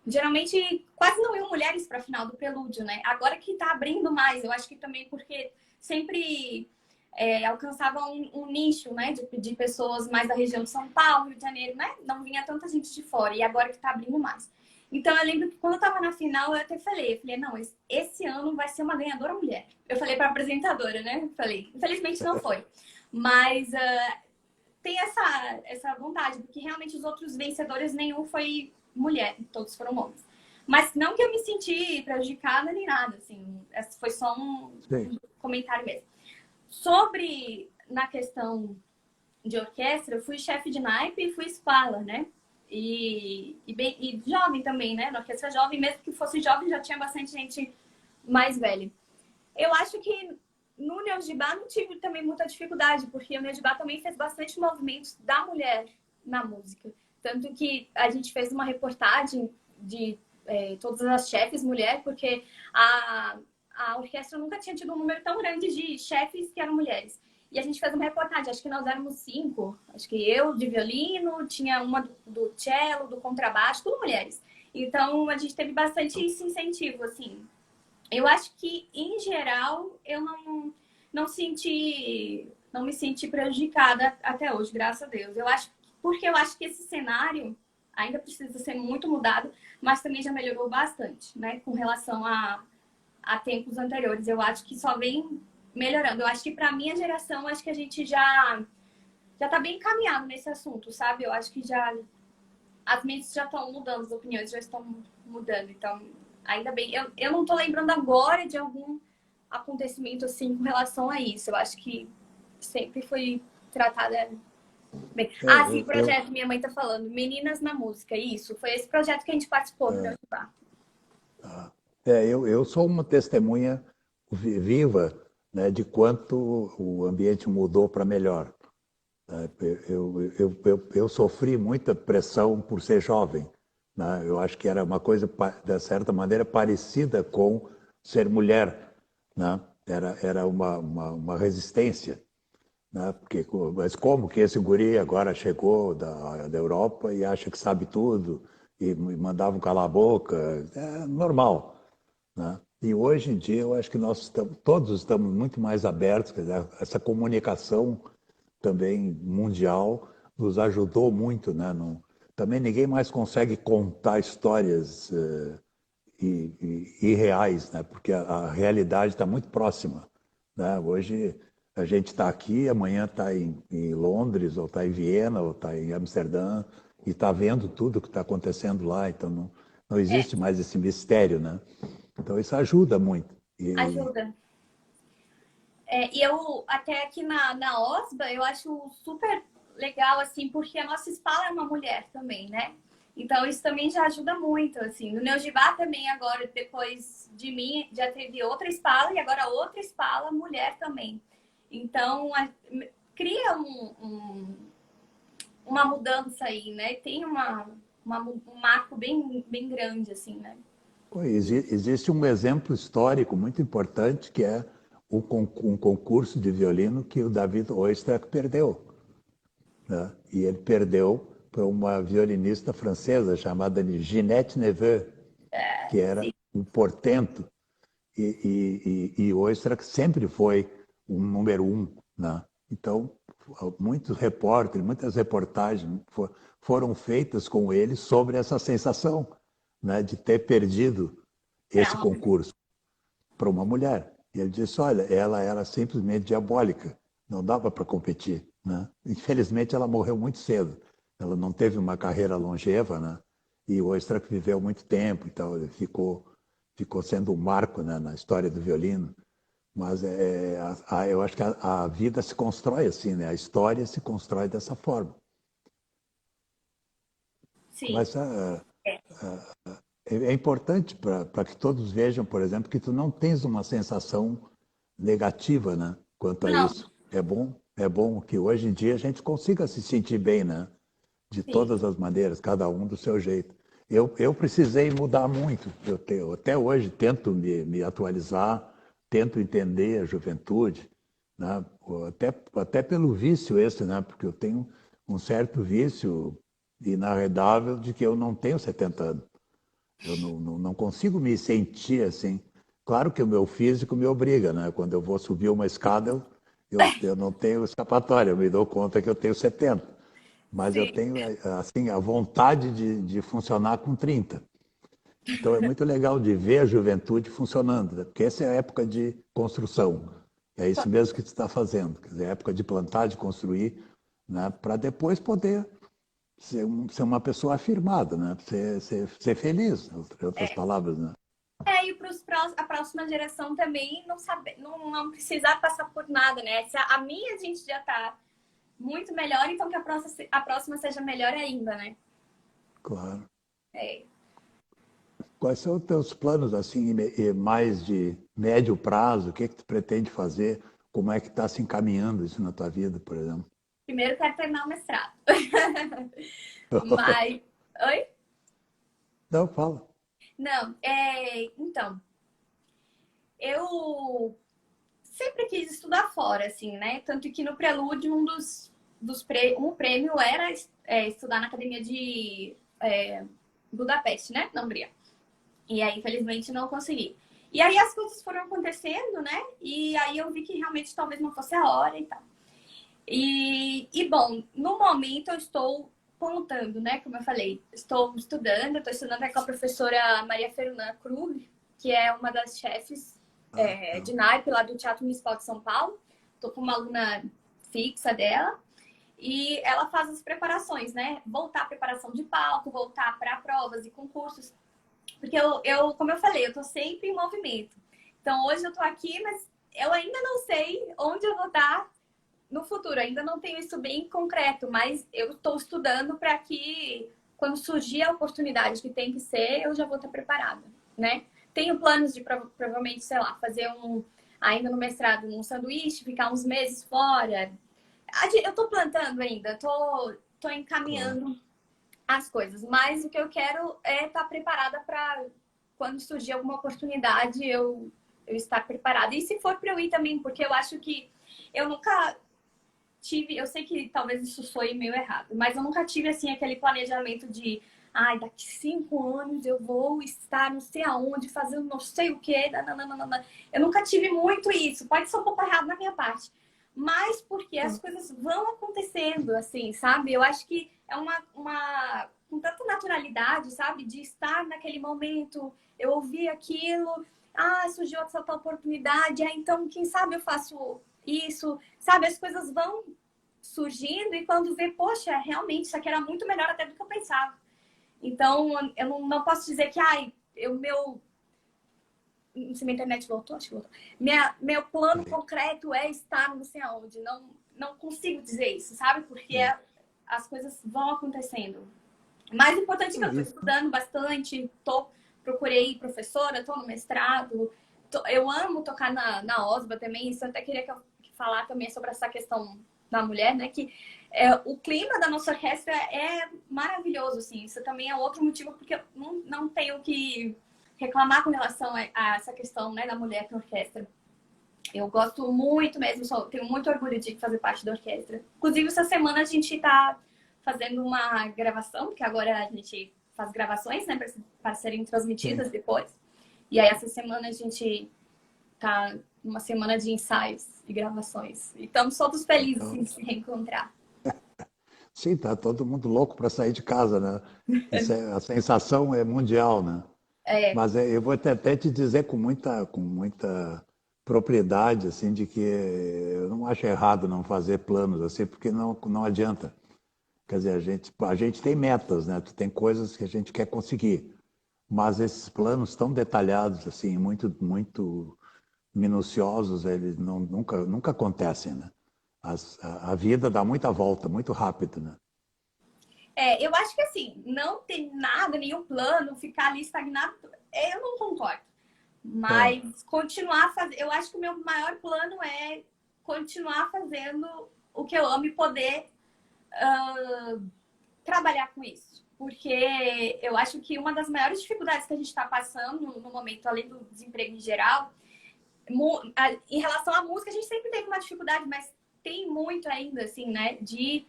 geralmente quase não iam mulheres para a final do Prelúdio, né? Agora que tá abrindo mais, eu acho que também porque sempre alcançava um nicho, né? De pessoas mais da região de São Paulo, Rio de Janeiro, né? Não vinha tanta gente de fora, e agora que tá abrindo mais. Então, eu lembro que quando eu tava na final, eu até falei, não, esse ano vai ser uma ganhadora mulher. Eu falei pra apresentadora, né? Falei, infelizmente não foi. Mas tem essa vontade, porque realmente os outros vencedores, nenhum foi mulher, todos foram homens. Mas não que eu me senti prejudicada nem nada, assim, foi só um comentário mesmo. Sobre, na questão de orquestra, eu fui chefe de naipe e fui espala, né? E jovem também, né? Na orquestra jovem, mesmo que fosse jovem, já tinha bastante gente mais velha. Eu acho que no Neogibá não tive também muita dificuldade, porque o Neogibá também fez bastante movimentos da mulher na música. Tanto que a gente fez uma reportagem de todas as chefes mulher, porque a orquestra nunca tinha tido um número tão grande de chefes que eram mulheres. E a gente fez uma reportagem, acho que nós éramos 5. Acho que eu, de violino, tinha uma do cello, do contrabaixo, tudo mulheres. Então, a gente teve bastante esse incentivo, assim. Eu acho que, em geral, eu não me senti prejudicada até hoje, graças a Deus. Porque eu acho que esse cenário ainda precisa ser muito mudado, mas também já melhorou bastante, né? Com relação a tempos anteriores. Eu acho que só vem melhorando. Eu acho que para minha geração, acho que a gente já tá bem encaminhado nesse assunto, sabe? Eu acho que as mentes já estão mudando, as opiniões já estão mudando. Então, ainda bem. Eu não tô lembrando agora de algum acontecimento assim com relação a isso. Eu acho que sempre foi tratada bem. Sim, o projeto, minha mãe tá falando, Meninas na Música, isso. Foi esse projeto que a gente participou do Neogibá. Eu sou uma testemunha viva, né, de quanto o ambiente mudou para melhor. Eu sofri muita pressão por ser jovem, né? Eu acho que era uma coisa, de certa maneira, parecida com ser mulher, né? Era uma resistência, né? Porque, mas como que esse guri agora chegou da Europa e acha que sabe tudo e mandava calar a boca? É normal, né? E hoje em dia eu acho que todos estamos muito mais abertos, quer dizer, essa comunicação também mundial nos ajudou muito, né? Também ninguém mais consegue contar histórias irreais, né? Porque a realidade está muito próxima, né? Hoje a gente está aqui, amanhã está em Londres, ou está em Viena, ou está em Amsterdã, e está vendo tudo o que está acontecendo lá. Então não existe mais esse mistério, né? Então isso ajuda muito. Ajuda. E eu, até aqui na OSBA, eu acho super legal, assim, porque a nossa espala é uma mulher também, né? Então, isso também já ajuda muito, assim. No Neogibá também, agora, depois de mim, já teve outra espala e agora outra espala, mulher também. Então, cria uma mudança aí, né? Tem um marco bem, bem grande, assim, né? Existe um exemplo histórico muito importante, que é um concurso de violino que o David Oistrakh perdeu, né? E ele perdeu para uma violinista francesa chamada Ginette Neveu, que era um portento. E Oistrakh sempre foi um número 1, né? Então, muitos repórteres, muitas reportagens foram feitas com ele sobre essa sensação, né, de ter perdido esse concurso para uma mulher. E ele disse, olha, ela era simplesmente diabólica, não dava para competir, né? Infelizmente, ela morreu muito cedo. Ela não teve uma carreira longeva, né? E o Oistrakh viveu muito tempo, então ele ficou sendo um marco, né, na história do violino. Mas eu acho que a vida se constrói assim, né? A história se constrói dessa forma. Sim. Mas é importante para que todos vejam, por exemplo, que tu não tens uma sensação negativa, né, quanto a isso. É bom que hoje em dia a gente consiga se sentir bem, né? De todas as maneiras, cada um do seu jeito. Eu precisei mudar muito. Até hoje tento me atualizar, tento entender a juventude, né? Até pelo vício esse, né? Porque eu tenho um certo vício inarredável de que eu não tenho 70 anos. Eu não consigo me sentir assim. Claro que o meu físico me obriga, né? Quando eu vou subir uma escada, eu não tenho escapatória, eu me dou conta que eu tenho 70. Mas eu tenho assim, a vontade de funcionar com 30. Então é muito legal de ver a juventude funcionando, né? Porque essa é a época de construção. É isso mesmo que tu está fazendo. Quer dizer, é a época de plantar, de construir, né? Para depois poder ser uma pessoa afirmada, né? Ser feliz, em outras palavras, né? E para a próxima geração também não precisar passar por nada, né? Se a minha gente já está muito melhor, então que a próxima seja melhor ainda, né? Claro. É. Quais são os teus planos, assim, mais de médio prazo? O que é que tu pretende fazer? Como é que está se encaminhando isso na tua vida, por exemplo? Primeiro quero terminar o mestrado. Mas. Oi? Não, fala. Não, então, eu sempre quis estudar fora, assim, né? Tanto que no prelúdio, um prêmio era estudar na academia de Budapeste, né? Na Hungria. E aí, infelizmente, não consegui. E aí as coisas foram acontecendo, né? E aí eu vi que realmente talvez não fosse a hora e tal. Bom, no momento eu estou contando, né? Como eu falei, estou estudando com a professora Maria Fernanda Krug, que é uma das chefes de naipe lá do Teatro Municipal de São Paulo. Estou com uma aluna fixa dela. E ela faz as preparações, né? Voltar à preparação de palco, voltar para provas e concursos. Porque como eu falei, eu estou sempre em movimento. Então, hoje eu estou aqui, mas eu ainda não sei onde eu vou estar no futuro. Ainda não tenho isso bem concreto, mas eu estou estudando para que, quando surgir a oportunidade que tem que ser, eu já vou estar preparada, né? Tenho planos de, provavelmente, sei lá, fazer ainda no mestrado, um sanduíche, ficar uns meses fora. Eu estou plantando ainda, estou encaminhando as coisas, mas o que eu quero é estar preparada para quando surgir alguma oportunidade eu estar preparada. E se for para eu ir também, porque eu acho que eu nunca tive, eu sei que talvez isso soe meio errado, mas eu nunca tive assim aquele planejamento de daqui 5 anos eu vou estar não sei aonde, fazendo não sei o quê. Nananana. Eu nunca tive muito isso. Pode ser um pouco errado na minha parte. Mas porque as coisas vão acontecendo, assim, sabe? Eu acho que é com tanta naturalidade, sabe? De estar naquele momento, eu ouvi aquilo, surgiu essa oportunidade, então, quem sabe eu faço isso, sabe? As coisas vão surgindo e quando vê, poxa, realmente isso aqui era muito melhor até do que eu pensava. Então, eu não posso dizer que, se minha internet voltou, acho que voltou. Meu plano concreto é estar não sei aonde. Não consigo dizer isso, sabe? Porque as coisas vão acontecendo. O mais importante é que eu estou estudando bastante, procurei professora, estou no mestrado. Eu amo tocar na OSBA também, isso eu até queria falar também sobre essa questão da mulher, né? Que o clima da nossa orquestra é maravilhoso, assim. Isso também é outro motivo porque eu não tenho que reclamar com relação a essa questão, né, da mulher na orquestra. Eu gosto muito mesmo, tenho muito orgulho de fazer parte da orquestra. Inclusive, essa semana a gente está fazendo uma gravação, porque agora a gente faz gravações, né, para serem transmitidas depois. E aí, essa semana a gente tá numa semana de ensaios e gravações. E estamos todos felizes em se reencontrar. Sim, tá todo mundo louco para sair de casa, né? A sensação é mundial, né? Mas eu vou até te dizer com muita propriedade, assim, de que eu não acho errado não fazer planos assim, porque não adianta. Quer dizer, a gente tem metas, né? Tem coisas que a gente quer conseguir, mas esses planos tão detalhados, assim, muito, muito minuciosos, eles nunca acontecem, né? A vida dá muita volta, muito rápido, né? Eu acho que assim, não ter nada, nenhum plano, ficar ali estagnado, eu não concordo. Mas continuar fazendo. Eu acho que o meu maior plano é continuar fazendo o que eu amo e poder trabalhar com isso. Porque eu acho que uma das maiores dificuldades que a gente está passando no momento, além do desemprego em geral, em relação à música, a gente sempre teve uma dificuldade, mas tem muito ainda, assim, né, de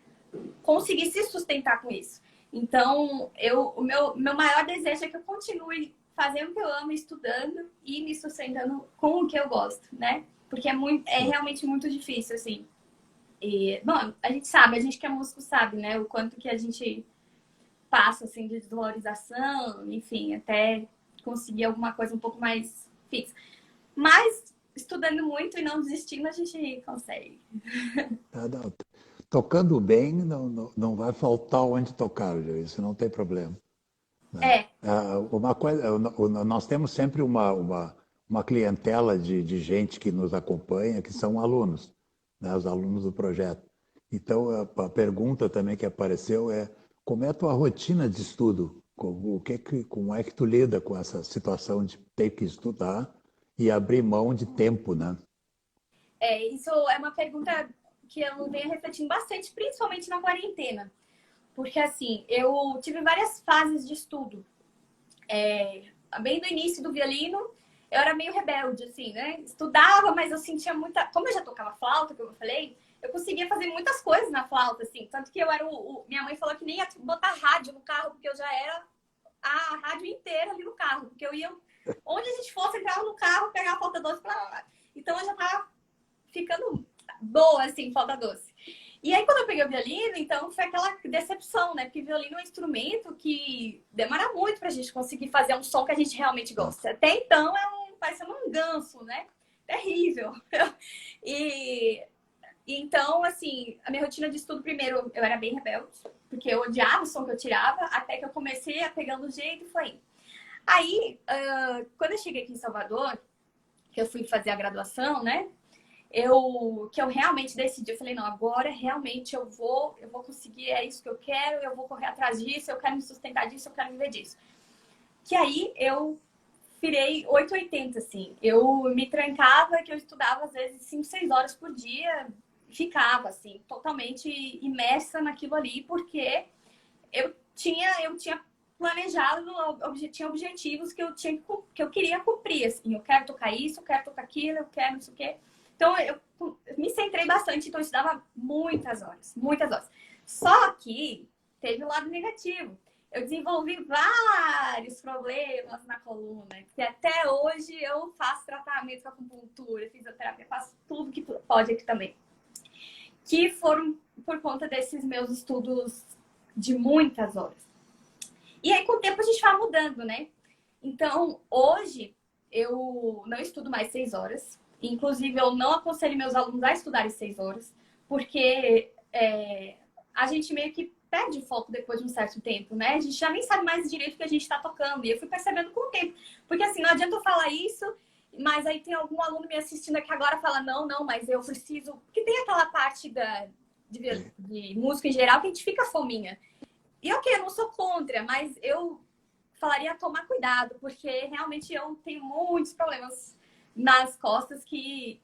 conseguir se sustentar com isso. Então, o meu maior desejo é que eu continue fazendo o que eu amo, estudando e me sustentando com o que eu gosto, né? Porque é realmente muito difícil, assim. E, bom, a gente sabe, a gente que é músico sabe, né? O quanto que a gente passa, assim, de desvalorização, enfim, até conseguir alguma coisa um pouco mais fixa. Mas, estudando muito e não desistindo, a gente consegue. Não. tocando bem, não vai faltar onde tocar, isso não tem problema. Né? É, Uma coisa, nós temos sempre uma clientela de gente que nos acompanha, que são alunos, né? Os alunos do projeto. Então, a pergunta também que apareceu é como é a tua rotina de estudo? Como é que tu lida com essa situação de ter que estudar e abrir mão de tempo, né? isso é uma pergunta que eu venho refletindo bastante, principalmente na quarentena. Porque, assim, eu tive várias fases de estudo. Bem no início do violino, eu era meio rebelde, assim, né? Estudava, mas eu sentia muita... Como eu já tocava flauta, como eu falei, eu conseguia fazer muitas coisas na flauta, assim. Tanto que eu era minha mãe falou que nem ia botar rádio no carro, porque eu já era a rádio inteira ali no carro. Porque eu ia... Onde a gente fosse, entrava no carro, pegava a flauta doce pra... Então eu já tava ficando boa, assim, flauta doce. E aí, quando eu peguei o violino, então foi aquela decepção, né? Porque violino é um instrumento que demora muito pra gente conseguir fazer um som que a gente realmente gosta. Até então, parece um ganso, né? Terrível. E então, assim, a minha rotina de estudo, primeiro, eu era bem rebelde, porque eu odiava o som que eu tirava, até que eu comecei a pegando o jeito e foi indo. Aí, quando eu cheguei aqui em Salvador, que eu fui fazer a graduação, né? Que eu realmente decidi, eu falei, não, agora realmente eu vou conseguir, é isso que eu quero, eu vou correr atrás disso, eu quero me sustentar disso, eu quero viver disso. Que aí eu virei 880, assim. Eu me trancava, que eu estudava às vezes 5, 6 horas por dia, ficava, assim, totalmente imersa naquilo ali, porque eu tinha planejado, tinha objetivos que eu queria cumprir, assim. Eu quero tocar isso, eu quero tocar aquilo, eu quero não sei o quê. Então, eu me centrei bastante, então eu estudava muitas horas, muitas horas. Só que teve o lado negativo. Eu desenvolvi vários problemas na coluna, que até hoje eu faço tratamento com acupuntura, fisioterapia, faço tudo que pode aqui também. Que foram por conta desses meus estudos de muitas horas. E aí, com o tempo, a gente vai mudando, né? Então, hoje, eu não estudo mais 6 horas. Inclusive, eu não aconselho meus alunos a estudarem 6 horas, porque a gente meio que perde o foco depois de um certo tempo, né? A gente já nem sabe mais direito o que a gente está tocando. E eu fui percebendo com o tempo. Porque, assim, não adianta eu falar isso, mas aí tem algum aluno me assistindo aqui agora e fala, não, mas eu preciso... Porque tem aquela parte de música em geral que a gente fica fominha. E ok, eu não sou contra, mas eu falaria tomar cuidado, porque realmente eu tenho muitos problemas nas costas que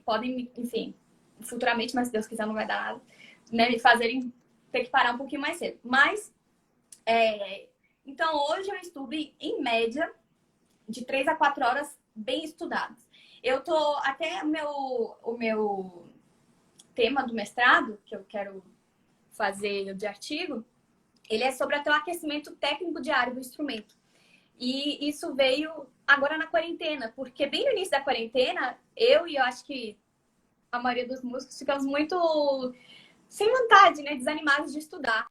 podem, enfim, futuramente, mas se Deus quiser não vai dar nada, né, me fazerem ter que parar um pouquinho mais cedo. Mas, então hoje eu estudo em média de 3 a 4 horas bem estudadas. Eu tô, até o meu tema do mestrado, que eu quero fazer de artigo, ele é sobre até o aquecimento técnico diário do instrumento. E isso veio agora na quarentena, porque bem no início da quarentena, eu acho que a maioria dos músicos ficamos muito sem vontade, né? Desanimados de estudar.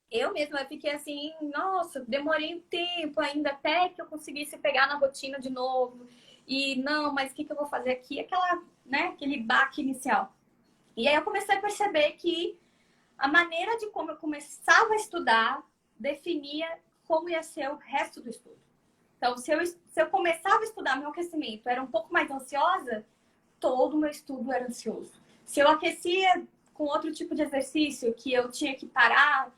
Eu mesma fiquei assim, nossa, demorei um tempo ainda até que eu conseguisse pegar na rotina de novo. E não, mas o que eu vou fazer aqui? Aquele baque inicial. E aí eu comecei a perceber que a maneira de como eu começava a estudar definia como ia ser o resto do estudo. Então, se eu começava a estudar, meu aquecimento era um pouco mais ansiosa, todo o meu estudo era ansioso. Se eu aquecia com outro tipo de exercício, que eu tinha que parar,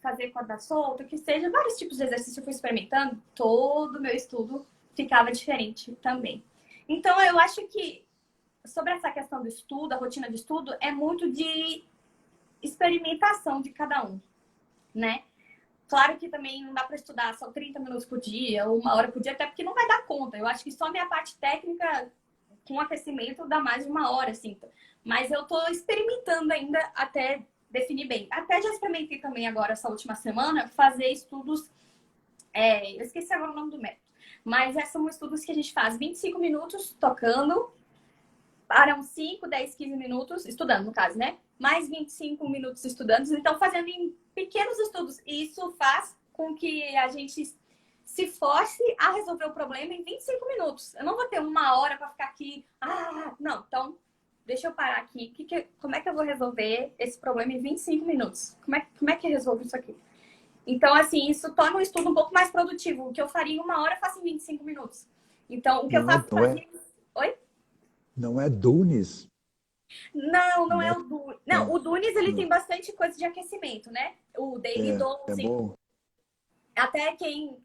fazer corda solta, que seja, vários tipos de exercício eu fui experimentando, todo o meu estudo ficava diferente também. Então, eu acho que sobre essa questão do estudo, a rotina de estudo, é muito de experimentação de cada um, né? Claro que também não dá para estudar só 30 minutos por dia, ou 1 hora por dia, até porque não vai dar conta. Eu acho que só a minha parte técnica com aquecimento dá mais de 1 hora, assim. Mas eu tô experimentando ainda até definir bem. Até já experimentei também agora, essa última semana, fazer estudos... eu esqueci agora o nome do método. Mas são estudos que a gente faz 25 minutos tocando, para uns 5, 10, 15 minutos, estudando no caso, né? Mais 25 minutos estudando, então fazendo em pequenos estudos. E isso faz com que a gente se force a resolver o problema em 25 minutos. Eu não vou ter 1 hora para ficar aqui. Não. Então, deixa eu parar aqui. Como é que eu vou resolver esse problema em 25 minutos? Como é que eu resolvo isso aqui? Então, assim, isso torna o estudo um pouco mais produtivo. O que eu faria em 1 hora, eu faço em 25 minutos. Então, o que eu Não é, faço não é, sozinho... Oi? não é Dunes, Não, não é né? o Dunes. Não, Não, o Dunes, ele tem não. bastante coisa de aquecimento, né? O Daily É Dose. bom. Até quem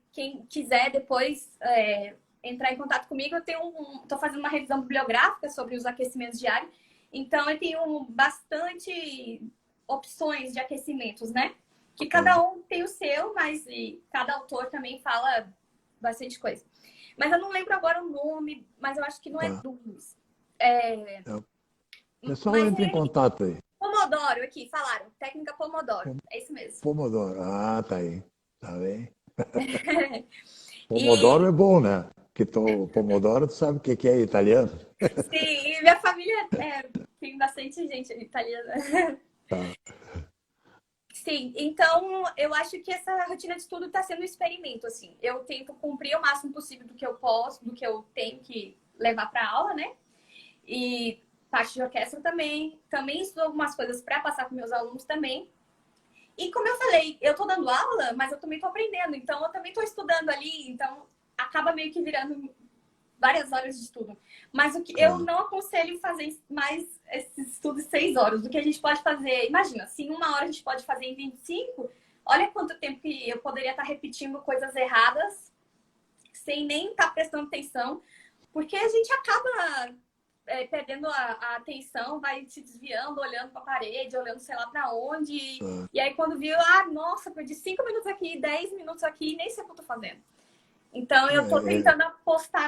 quiser depois entrar em contato comigo, tô fazendo uma revisão bibliográfica sobre os aquecimentos diários. Então, eu tenho bastante opções de aquecimentos, né? Que cada um tem o seu, mas cada autor também fala bastante coisa. Mas eu não lembro agora o nome, mas eu acho que não é Tá. Dunes. O pessoal Mas entra em é contato aí. Pomodoro, aqui, falaram. Técnica Pomodoro. É isso mesmo. Pomodoro. Ah, tá aí. Tá bem. Pomodoro E é bom, né? Pomodoro, tu sabe o que é italiano? sim, e minha família tem bastante gente italiana. Tá. Sim, então eu acho que essa rotina de estudo está sendo um experimento, assim. Eu tento cumprir o máximo possível do que eu posso, do que eu tenho que levar para aula, né? E parte de orquestra também. Também estudo algumas coisas para passar com meus alunos também. E como eu falei, eu tô dando aula, mas eu também tô aprendendo. Então eu também tô estudando ali, então acaba meio que virando várias horas de estudo. Mas o que eu Tá. não aconselho fazer mais esses estudos 6 horas. O que a gente pode fazer, imagina, se em 1 hora a gente pode fazer em 25, olha quanto tempo que eu poderia estar repetindo coisas erradas sem nem estar prestando atenção, porque a gente acaba perdendo a atenção, vai se desviando, olhando para a parede, olhando sei lá para onde. Tá. E aí quando viu, nossa, perdi 5 minutos aqui, 10 minutos aqui, nem sei o que eu tô fazendo. Então, eu tô É, tentando apostar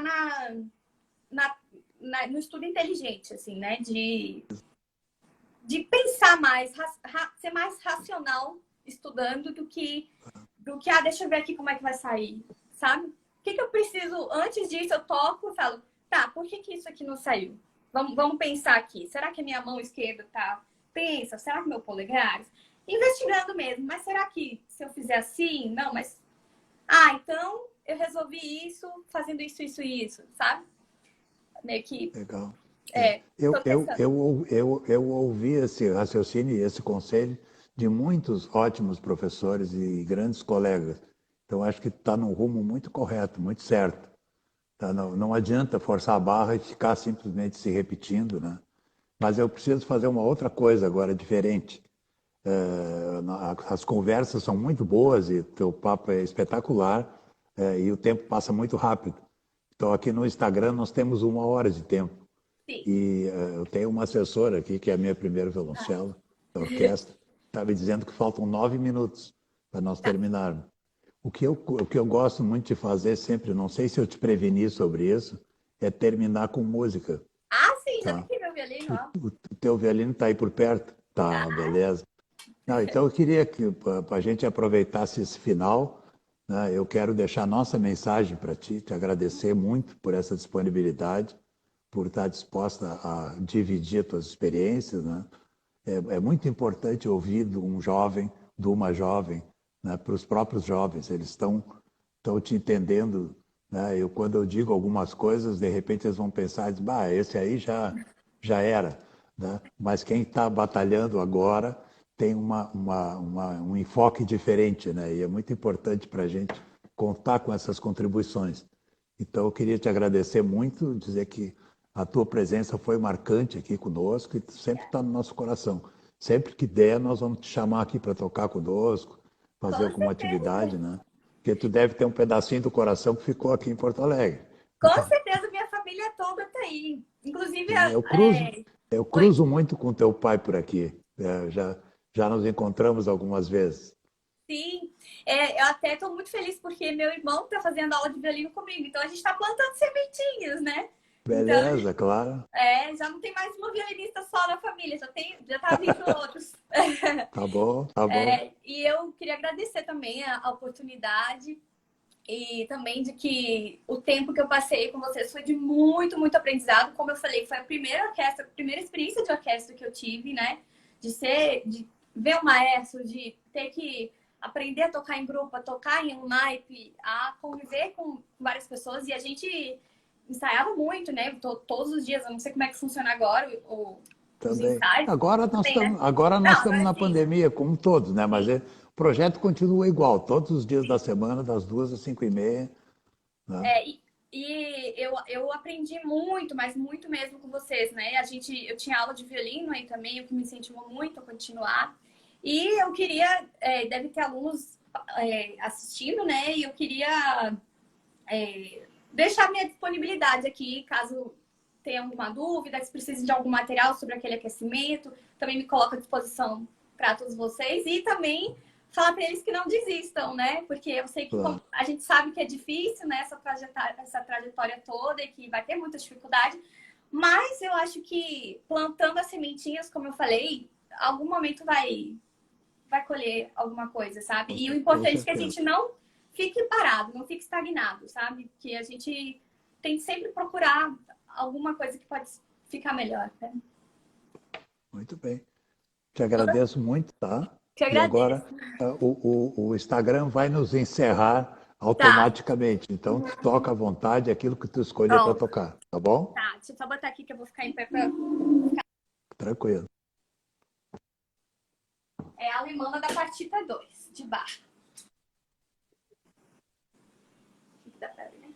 no estudo inteligente, assim, né? De pensar mais, ser mais racional estudando do que, deixa eu ver aqui como é que vai sair, sabe? O que eu preciso, antes disso, eu toco e falo, tá, por que isso aqui não saiu? Vamos pensar aqui. Será que a minha mão esquerda tá tensa? Será que meu polegar? Investigando mesmo, mas será que se eu fizer assim? Não, mas então eu resolvi isso fazendo isso, isso e isso, sabe? Meio que legal. É. tô testando. Eu ouvi esse raciocínio e esse conselho de muitos ótimos professores e grandes colegas. Então, acho que está num rumo muito correto, muito certo. Tá? Não, não adianta forçar a barra e ficar simplesmente se repetindo, né? Mas eu preciso fazer uma outra coisa agora, diferente. As conversas são muito boas e teu papo é espetacular, e o tempo passa muito rápido. Então, aqui no Instagram, nós temos 1 hora de tempo. Sim. E eu tenho uma assessora aqui, que é a minha primeira violoncelo da orquestra, estava me dizendo que faltam 9 minutos para nós Tá. terminarmos. O que eu gosto muito de fazer sempre, não sei se eu te preveni sobre isso, é terminar com música. Sim, já Tá? peguei meu violino, ó. O teu violino está aí por perto? Tá, Tá. beleza. Não, então eu queria que a gente aproveitasse esse final, né? Eu quero deixar nossa mensagem para ti, te agradecer muito por essa disponibilidade, por estar disposta a dividir tuas experiências, né? É muito importante ouvir de um jovem, de uma jovem, né? Para os próprios jovens, eles estão te entendendo, né? Quando eu digo algumas coisas, de repente eles vão pensar, bah, esse aí já era, né? Mas quem está batalhando agora tem um enfoque diferente, né? E é muito importante para a gente contar com essas contribuições. Então, eu queria te agradecer muito, dizer que a tua presença foi marcante aqui conosco e tu sempre está no nosso coração. Sempre que der, nós vamos te chamar aqui para tocar conosco, fazer Com alguma atividade, certeza. né? Porque tu deve ter um pedacinho do coração que ficou aqui em Porto Alegre. Com certeza, minha família toda tá aí. Inclusive, Sim, eu oi. cruzo muito com teu pai por aqui. Já nos encontramos algumas vezes. Sim, eu até estou muito feliz porque meu irmão está fazendo aula de violino comigo. Então, a gente está plantando sementinhas, né? Então, Beleza, claro. já não tem mais uma violinista só na família, já tá vindo outros. Tá bom, tá bom. E eu queria agradecer também a oportunidade e também de que o tempo que eu passei com vocês foi de muito, muito aprendizado. Como eu falei, foi a primeira orquestra, a primeira experiência de orquestra que eu tive, né? De ver o maestro, de ter que aprender a tocar em grupo, a tocar em um naipe, a conviver com várias pessoas. E a gente ensaiava muito, né? Todos os dias, eu não sei como é que funciona agora os Também. ensaios. Também, né? Agora nós Não, estamos agora na sim, pandemia, como todos, né? Mas sim, o projeto continua igual, todos os dias da sim. semana, das 2 às 5h30, né? É, eu aprendi muito, mas muito mesmo com vocês, né? Eu tinha aula de violino aí também, o que me incentivou muito a continuar. E eu queria, deve ter alunos assistindo, né? E eu queria deixar minha disponibilidade aqui, caso tenha alguma dúvida, se precisem de algum material sobre aquele aquecimento, também me coloco à disposição para todos vocês e também falar para eles que não desistam, né? Porque eu sei que Claro. a gente sabe que é difícil, né, essa trajetória toda e que vai ter muita dificuldade, mas eu acho que plantando as sementinhas, como eu falei, algum momento vai colher alguma coisa, sabe? E o Com importante é que a certeza. gente não fique parado, não fique estagnado, sabe? Que a gente tem que sempre procurar alguma coisa que pode ficar melhor, né? Muito bem. Te agradeço muito, tá? Te E agora agradeço. o Instagram vai nos encerrar Tá, automaticamente. Então, tu toca à vontade aquilo que tu escolher para pronto. tocar, tá bom? Tá, deixa eu só botar aqui que eu vou ficar em pé pra... Tranquilo. É a Alemã da partita 2 de Bach. Dá pra ver, né?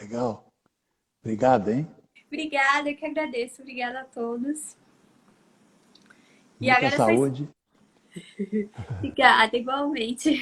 Legal. Obrigado, hein? Obrigada, eu que agradeço. Obrigada a todos. E Muita agora vocês... saúde. Obrigada, igualmente.